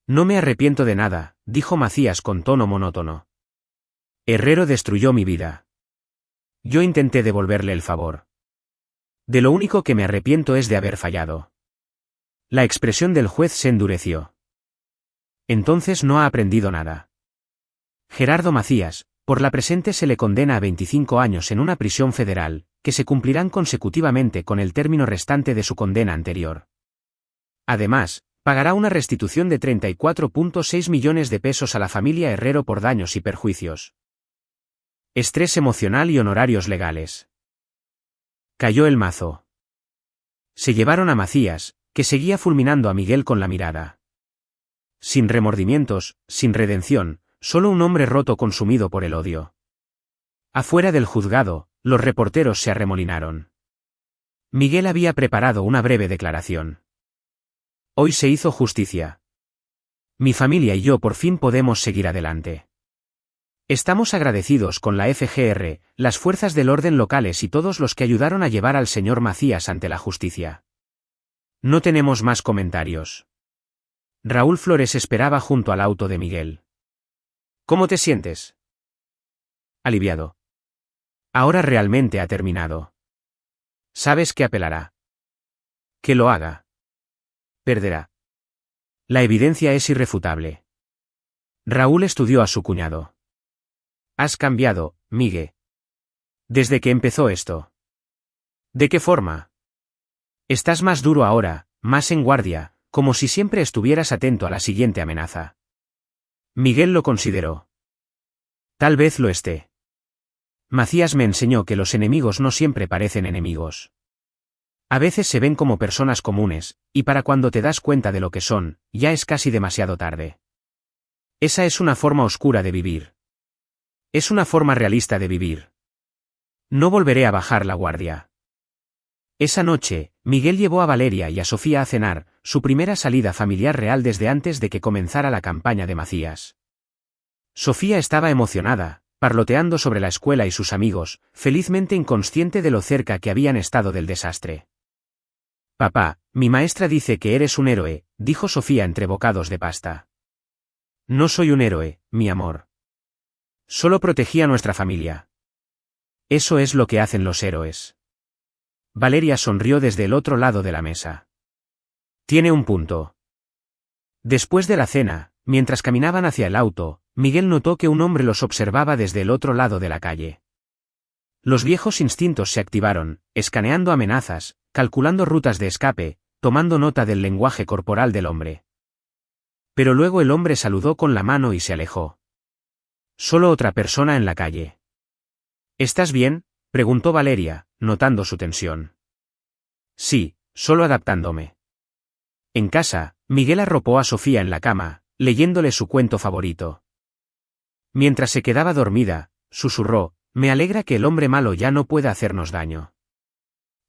No me arrepiento de nada, dijo Macías con tono monótono. Herrero destruyó mi vida. Yo intenté devolverle el favor. De lo único que me arrepiento es de haber fallado. La expresión del juez se endureció. Entonces no ha aprendido nada. Gerardo Macías, por la presente se le condena a 25 años en una prisión federal, que se cumplirán consecutivamente con el término restante de su condena anterior. Además, pagará una restitución de 34,6 millones de pesos a la familia Herrero por daños y perjuicios. Estrés emocional y honorarios legales. Cayó el mazo. Se llevaron a Macías, que seguía fulminando a Miguel con la mirada. Sin remordimientos, sin redención, solo un hombre roto consumido por el odio. Afuera del juzgado, los reporteros se arremolinaron. Miguel había preparado una breve declaración. Hoy se hizo justicia. Mi familia y yo por fin podemos seguir adelante. Estamos agradecidos con la FGR, las fuerzas del orden locales y todos los que ayudaron a llevar al señor Macías ante la justicia. No tenemos más comentarios. Raúl Flores esperaba junto al auto de Miguel. ¿Cómo te sientes? Aliviado. Ahora realmente ha terminado. ¿Sabes que apelará? Que lo haga. Perderá. La evidencia es irrefutable. Raúl estudió a su cuñado. Has cambiado, Migue. Desde que empezó esto. ¿De qué forma? Estás más duro ahora, más en guardia, como si siempre estuvieras atento a la siguiente amenaza. Miguel lo consideró. Tal vez lo esté. Macías me enseñó que los enemigos no siempre parecen enemigos. A veces se ven como personas comunes, y para cuando te das cuenta de lo que son, ya es casi demasiado tarde. Esa es una forma oscura de vivir. Es una forma realista de vivir. No volveré a bajar la guardia. Esa noche, Miguel llevó a Valeria y a Sofía a cenar, su primera salida familiar real desde antes de que comenzara la campaña de Macías. Sofía estaba emocionada, parloteando sobre la escuela y sus amigos, felizmente inconsciente de lo cerca que habían estado del desastre. Papá, mi maestra dice que eres un héroe, dijo Sofía entre bocados de pasta. No soy un héroe, mi amor. Solo protegí a nuestra familia. Eso es lo que hacen los héroes. Valeria sonrió desde el otro lado de la mesa. Tiene un punto. Después de la cena, mientras caminaban hacia el auto, Miguel notó que un hombre los observaba desde el otro lado de la calle. Los viejos instintos se activaron, escaneando amenazas, calculando rutas de escape, tomando nota del lenguaje corporal del hombre. Pero luego el hombre saludó con la mano y se alejó. Solo otra persona en la calle. ¿Estás bien?, preguntó Valeria, notando su tensión. Sí, solo adaptándome. En casa, Miguel arropó a Sofía en la cama, leyéndole su cuento favorito. Mientras se quedaba dormida, susurró, me alegra que el hombre malo ya no pueda hacernos daño.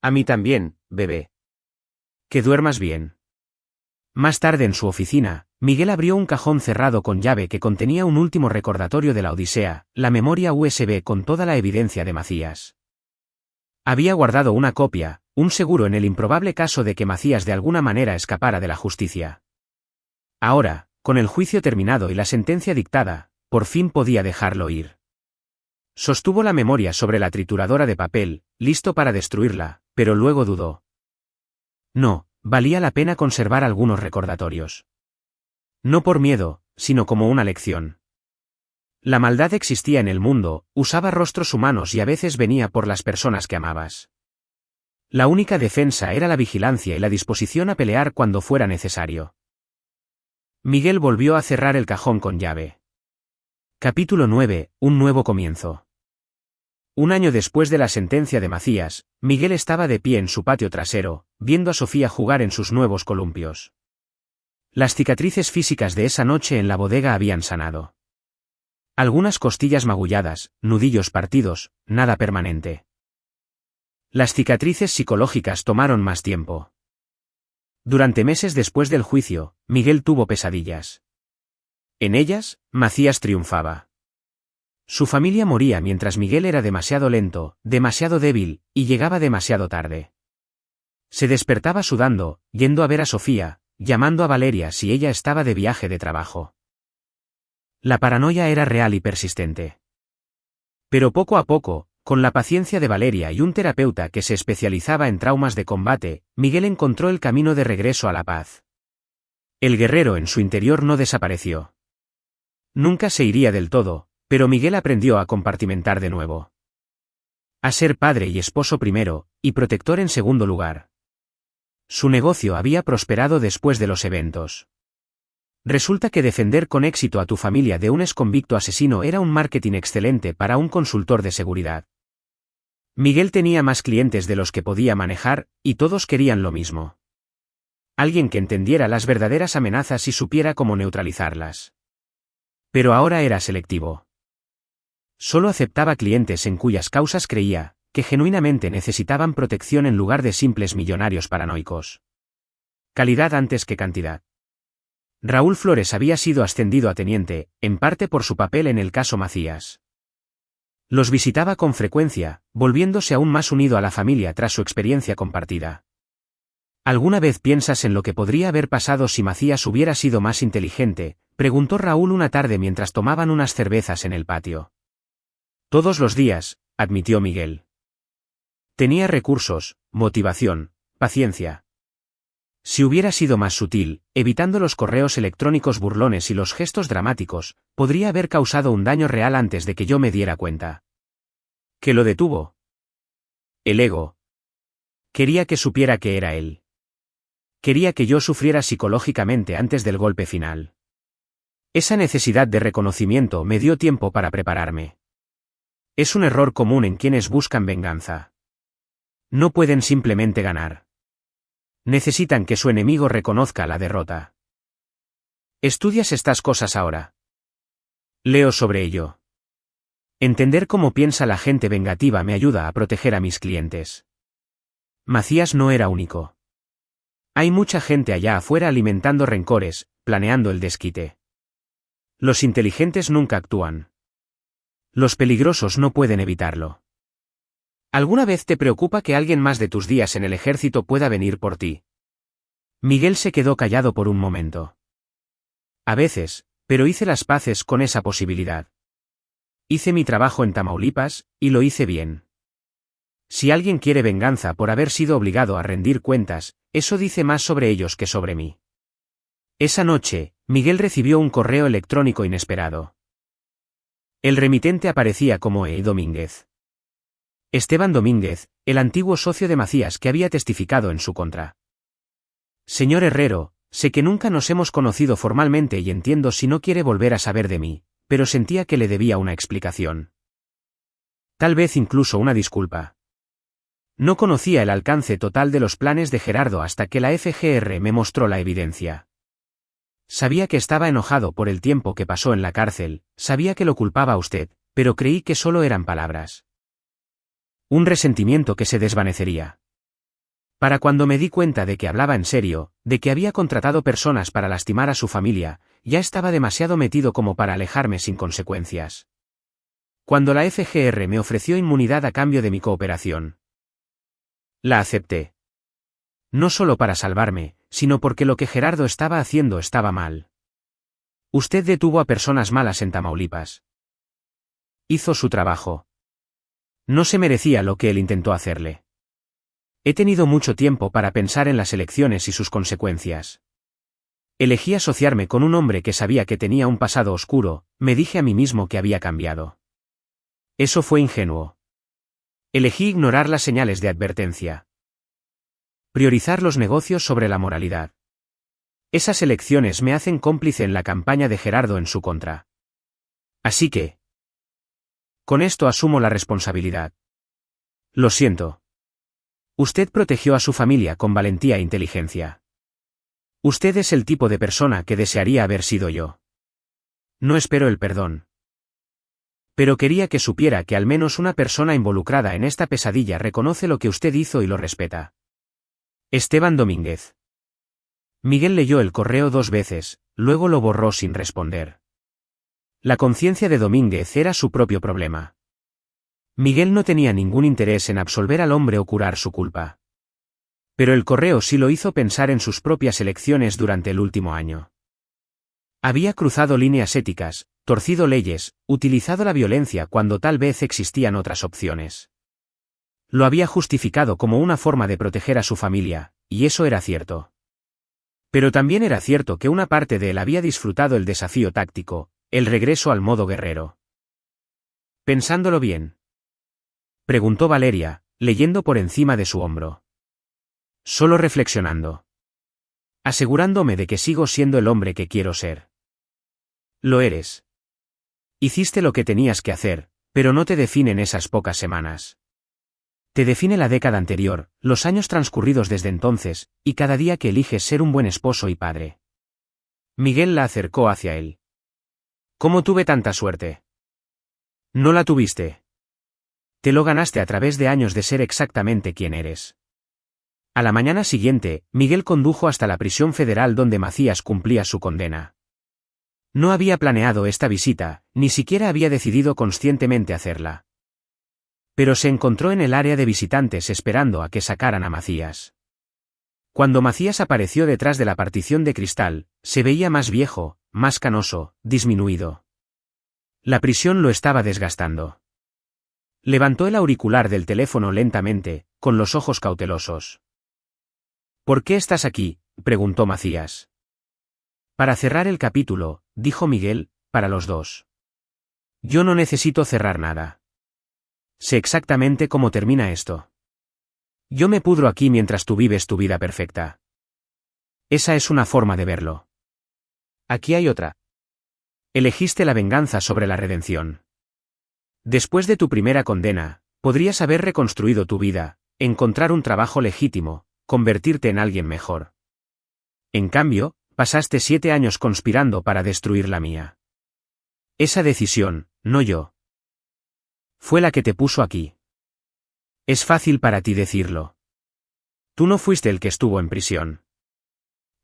A mí también, bebé. Que duermas bien. Más tarde en su oficina, Miguel abrió un cajón cerrado con llave que contenía un último recordatorio de la Odisea, la memoria USB con toda la evidencia de Macías. Había guardado una copia, un seguro en el improbable caso de que Macías de alguna manera escapara de la justicia. Ahora, con el juicio terminado y la sentencia dictada, por fin podía dejarlo ir. Sostuvo la memoria sobre la trituradora de papel, listo para destruirla, pero luego dudó. No, valía la pena conservar algunos recordatorios. No por miedo, sino como una lección. La maldad existía en el mundo, usaba rostros humanos y a veces venía por las personas que amabas. La única defensa era la vigilancia y la disposición a pelear cuando fuera necesario. Miguel volvió a cerrar el cajón con llave. Capítulo 9, un nuevo comienzo. Un año después de la sentencia de Macías, Miguel estaba de pie en su patio trasero, viendo a Sofía jugar en sus nuevos columpios. Las cicatrices físicas de esa noche en la bodega habían sanado. Algunas costillas magulladas, nudillos partidos, nada permanente. Las cicatrices psicológicas tomaron más tiempo. Durante meses después del juicio, Miguel tuvo pesadillas. En ellas, Macías triunfaba. Su familia moría mientras Miguel era demasiado lento, demasiado débil, y llegaba demasiado tarde. Se despertaba sudando, yendo a ver a Sofía, llamando a Valeria si ella estaba de viaje de trabajo. La paranoia era real y persistente. Pero poco a poco, con la paciencia de Valeria y un terapeuta que se especializaba en traumas de combate, Miguel encontró el camino de regreso a la paz. El guerrero en su interior no desapareció. Nunca se iría del todo, pero Miguel aprendió a compartimentar de nuevo. A ser padre y esposo primero, y protector en segundo lugar. Su negocio había prosperado después de los eventos. Resulta que defender con éxito a tu familia de un exconvicto asesino era un marketing excelente para un consultor de seguridad. Miguel tenía más clientes de los que podía manejar, y todos querían lo mismo. Alguien que entendiera las verdaderas amenazas y supiera cómo neutralizarlas. Pero ahora era selectivo. Solo aceptaba clientes en cuyas causas creía, que genuinamente necesitaban protección en lugar de simples millonarios paranoicos. Calidad antes que cantidad. Raúl Flores había sido ascendido a teniente, en parte por su papel en el caso Macías. Los visitaba con frecuencia, volviéndose aún más unido a la familia tras su experiencia compartida. ¿Alguna vez piensas en lo que podría haber pasado si Macías hubiera sido más inteligente?, preguntó Raúl una tarde mientras tomaban unas cervezas en el patio. Todos los días, admitió Miguel. Tenía recursos, motivación, paciencia. Si hubiera sido más sutil, evitando los correos electrónicos burlones y los gestos dramáticos, podría haber causado un daño real antes de que yo me diera cuenta. ¿Qué lo detuvo? El ego. Quería que supiera que era él. Quería que yo sufriera psicológicamente antes del golpe final. Esa necesidad de reconocimiento me dio tiempo para prepararme. Es un error común en quienes buscan venganza. No pueden simplemente ganar. Necesitan que su enemigo reconozca la derrota. ¿Estudias estas cosas ahora? Leo sobre ello. Entender cómo piensa la gente vengativa me ayuda a proteger a mis clientes. Macías no era único. Hay mucha gente allá afuera alimentando rencores, planeando el desquite. Los inteligentes nunca actúan. Los peligrosos no pueden evitarlo. ¿Alguna vez te preocupa que alguien más de tus días en el ejército pueda venir por ti? Miguel se quedó callado por un momento. A veces, pero hice las paces con esa posibilidad. Hice mi trabajo en Tamaulipas, y lo hice bien. Si alguien quiere venganza por haber sido obligado a rendir cuentas, eso dice más sobre ellos que sobre mí. Esa noche, Miguel recibió un correo electrónico inesperado. El remitente aparecía como E. Domínguez. Esteban Domínguez, el antiguo socio de Macías que había testificado en su contra. Señor Herrero, sé que nunca nos hemos conocido formalmente y entiendo si no quiere volver a saber de mí, pero sentía que le debía una explicación. Tal vez incluso una disculpa. No conocía el alcance total de los planes de Gerardo hasta que la FGR me mostró la evidencia. Sabía que estaba enojado por el tiempo que pasó en la cárcel, sabía que lo culpaba a usted, pero creí que solo eran palabras. Un resentimiento que se desvanecería. Para cuando me di cuenta de que hablaba en serio, de que había contratado personas para lastimar a su familia, ya estaba demasiado metido como para alejarme sin consecuencias. Cuando la FGR me ofreció inmunidad a cambio de mi cooperación, la acepté. No solo para salvarme, sino porque lo que Gerardo estaba haciendo estaba mal. Usted detuvo a personas malas en Tamaulipas. Hizo su trabajo. No se merecía lo que él intentó hacerle. He tenido mucho tiempo para pensar en las elecciones y sus consecuencias. Elegí asociarme con un hombre que sabía que tenía un pasado oscuro, me dije a mí mismo que había cambiado. Eso fue ingenuo. Elegí ignorar las señales de advertencia. Priorizar los negocios sobre la moralidad. Esas elecciones me hacen cómplice en la campaña de Gerardo en su contra. Así que, con esto asumo la responsabilidad. Lo siento. Usted protegió a su familia con valentía e inteligencia. Usted es el tipo de persona que desearía haber sido yo. No espero el perdón. Pero quería que supiera que al menos una persona involucrada en esta pesadilla reconoce lo que usted hizo y lo respeta. Esteban Domínguez. Miguel leyó el correo 2 veces, luego lo borró sin responder. La conciencia de Domínguez era su propio problema. Miguel no tenía ningún interés en absolver al hombre o curar su culpa. Pero el correo sí lo hizo pensar en sus propias elecciones durante el último año. Había cruzado líneas éticas, torcido leyes, utilizado la violencia cuando tal vez existían otras opciones. Lo había justificado como una forma de proteger a su familia, y eso era cierto. Pero también era cierto que una parte de él había disfrutado el desafío táctico, el regreso al modo guerrero. ¿Pensándolo bien?, preguntó Valeria, leyendo por encima de su hombro. Solo reflexionando. Asegurándome de que sigo siendo el hombre que quiero ser. Lo eres. Hiciste lo que tenías que hacer, pero no te definen esas pocas semanas. Te define la década anterior, los años transcurridos desde entonces, y cada día que eliges ser un buen esposo y padre. Miguel la acercó hacia él. ¿Cómo tuve tanta suerte? No la tuviste. Te lo ganaste a través de años de ser exactamente quien eres. A la mañana siguiente, Miguel condujo hasta la prisión federal donde Macías cumplía su condena. No había planeado esta visita, ni siquiera había decidido conscientemente hacerla. Pero se encontró en el área de visitantes esperando a que sacaran a Macías. Cuando Macías apareció detrás de la partición de cristal, se veía más viejo, más canoso, disminuido. La prisión lo estaba desgastando. Levantó el auricular del teléfono lentamente, con los ojos cautelosos. ¿Por qué estás aquí?, preguntó Macías. Para cerrar el capítulo, dijo Miguel, para los dos. Yo no necesito cerrar nada. Sé exactamente cómo termina esto. Yo me pudro aquí mientras tú vives tu vida perfecta. Esa es una forma de verlo. Aquí hay otra. Elegiste la venganza sobre la redención. Después de tu primera condena, podrías haber reconstruido tu vida, encontrar un trabajo legítimo, convertirte en alguien mejor. En cambio, pasaste 7 años conspirando para destruir la mía. Esa decisión, no yo. Fue la que te puso aquí. Es fácil para ti decirlo. Tú no fuiste el que estuvo en prisión.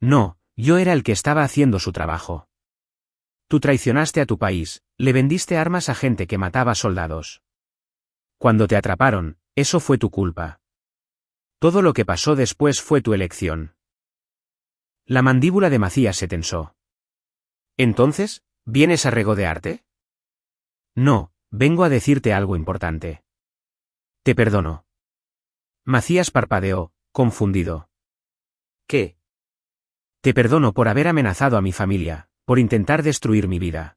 No, yo era el que estaba haciendo su trabajo. Tú traicionaste a tu país, le vendiste armas a gente que mataba soldados. Cuando te atraparon, eso fue tu culpa. Todo lo que pasó después fue tu elección. La mandíbula de Macías se tensó. ¿Entonces, vienes a regodearte? No, vengo a decirte algo importante. Te perdono. Macías parpadeó, confundido. ¿Qué? Te perdono por haber amenazado a mi familia, por intentar destruir mi vida.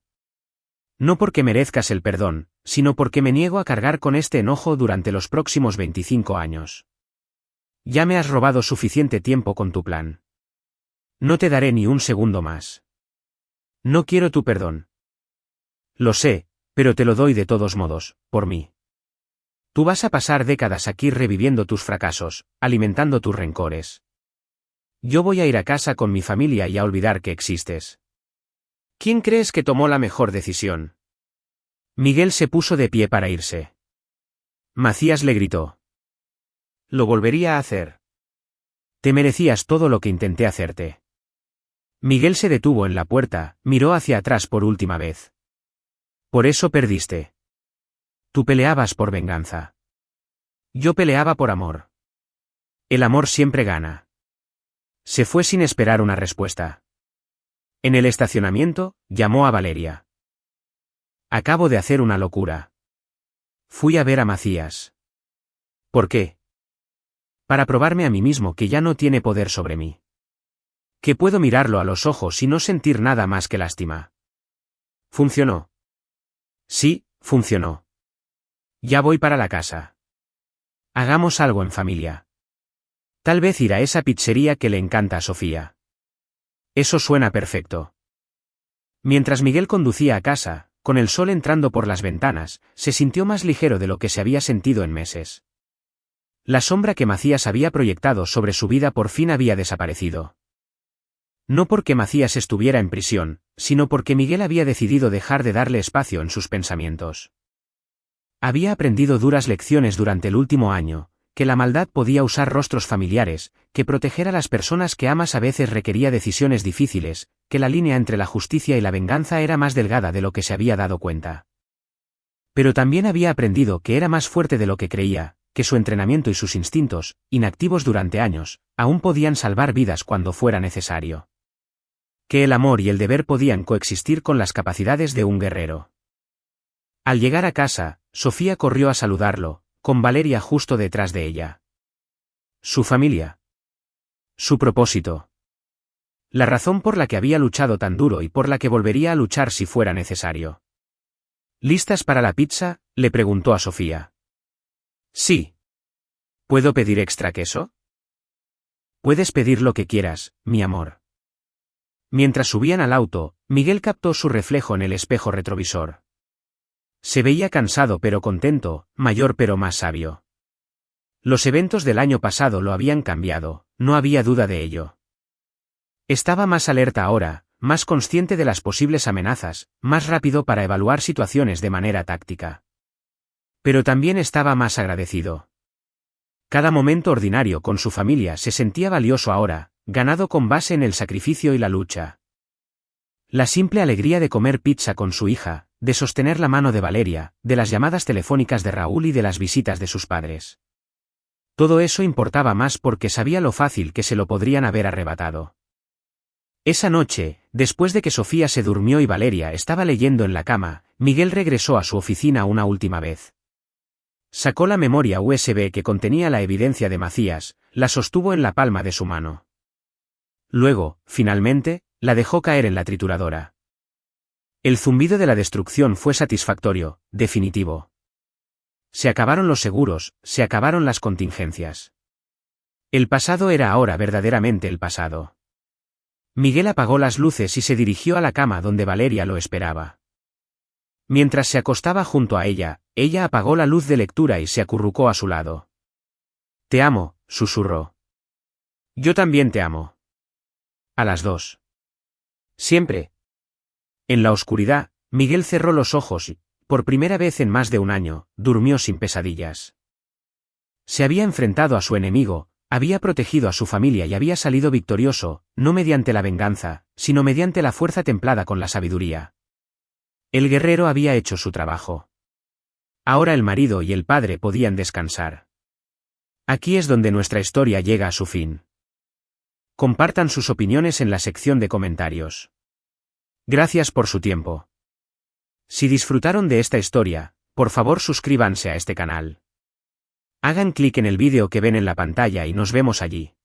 No porque merezcas el perdón, sino porque me niego a cargar con este enojo durante los próximos 25 años. Ya me has robado suficiente tiempo con tu plan. No te daré ni un segundo más. No quiero tu perdón. Lo sé, pero te lo doy de todos modos, por mí. Tú vas a pasar décadas aquí reviviendo tus fracasos, alimentando tus rencores. Yo voy a ir a casa con mi familia y a olvidar que existes. ¿Quién crees que tomó la mejor decisión? Miguel se puso de pie para irse. Macías le gritó. Lo volvería a hacer. Te merecías todo lo que intenté hacerte. Miguel se detuvo en la puerta, miró hacia atrás por última vez. Por eso perdiste. Tú peleabas por venganza. Yo peleaba por amor. El amor siempre gana. Se fue sin esperar una respuesta. En el estacionamiento, llamó a Valeria. Acabo de hacer una locura. Fui a ver a Macías. ¿Por qué? Para probarme a mí mismo que ya no tiene poder sobre mí. Que puedo mirarlo a los ojos y no sentir nada más que lástima. ¿Funcionó? Sí, funcionó. Ya voy para la casa. Hagamos algo en familia. Tal vez ir a esa pizzería que le encanta a Sofía. Eso suena perfecto. Mientras Miguel conducía a casa, con el sol entrando por las ventanas, se sintió más ligero de lo que se había sentido en meses. La sombra que Macías había proyectado sobre su vida por fin había desaparecido. No porque Macías estuviera en prisión, sino porque Miguel había decidido dejar de darle espacio en sus pensamientos. Había aprendido duras lecciones durante el último año, que la maldad podía usar rostros familiares, que proteger a las personas que amas a veces requería decisiones difíciles, que la línea entre la justicia y la venganza era más delgada de lo que se había dado cuenta. Pero también había aprendido que era más fuerte de lo que creía, que su entrenamiento y sus instintos, inactivos durante años, aún podían salvar vidas cuando fuera necesario. Que el amor y el deber podían coexistir con las capacidades de un guerrero. Al llegar a casa, Sofía corrió a saludarlo, con Valeria justo detrás de ella. Su familia. Su propósito. La razón por la que había luchado tan duro y por la que volvería a luchar si fuera necesario. ¿Listas para la pizza?, le preguntó a Sofía. Sí. ¿Puedo pedir extra queso? Puedes pedir lo que quieras, mi amor. Mientras subían al auto, Miguel captó su reflejo en el espejo retrovisor. Se veía cansado pero contento, mayor pero más sabio. Los eventos del año pasado lo habían cambiado, no había duda de ello. Estaba más alerta ahora, más consciente de las posibles amenazas, más rápido para evaluar situaciones de manera táctica. Pero también estaba más agradecido. Cada momento ordinario con su familia se sentía valioso ahora, ganado con base en el sacrificio y la lucha. La simple alegría de comer pizza con su hija, de sostener la mano de Valeria, de las llamadas telefónicas de Raúl y de las visitas de sus padres. Todo eso importaba más porque sabía lo fácil que se lo podrían haber arrebatado. Esa noche, después de que Sofía se durmió y Valeria estaba leyendo en la cama, Miguel regresó a su oficina una última vez. Sacó la memoria USB que contenía la evidencia de Macías, la sostuvo en la palma de su mano. Luego, finalmente, la dejó caer en la trituradora. El zumbido de la destrucción fue satisfactorio, definitivo. Se acabaron los seguros, se acabaron las contingencias. El pasado era ahora verdaderamente el pasado. Miguel apagó las luces y se dirigió a la cama donde Valeria lo esperaba. Mientras se acostaba junto a ella apagó la luz de lectura y se acurrucó a su lado. «Te amo», susurró. «Yo también te amo». A las dos. Siempre. En la oscuridad, Miguel cerró los ojos y, por primera vez en más de un año, durmió sin pesadillas. Se había enfrentado a su enemigo, había protegido a su familia y había salido victorioso, no mediante la venganza, sino mediante la fuerza templada con la sabiduría. El guerrero había hecho su trabajo. Ahora el marido y el padre podían descansar. Aquí es donde nuestra historia llega a su fin. Compartan sus opiniones en la sección de comentarios. Gracias por su tiempo. Si disfrutaron de esta historia, por favor suscríbanse a este canal. Hagan clic en el vídeo que ven en la pantalla y nos vemos allí.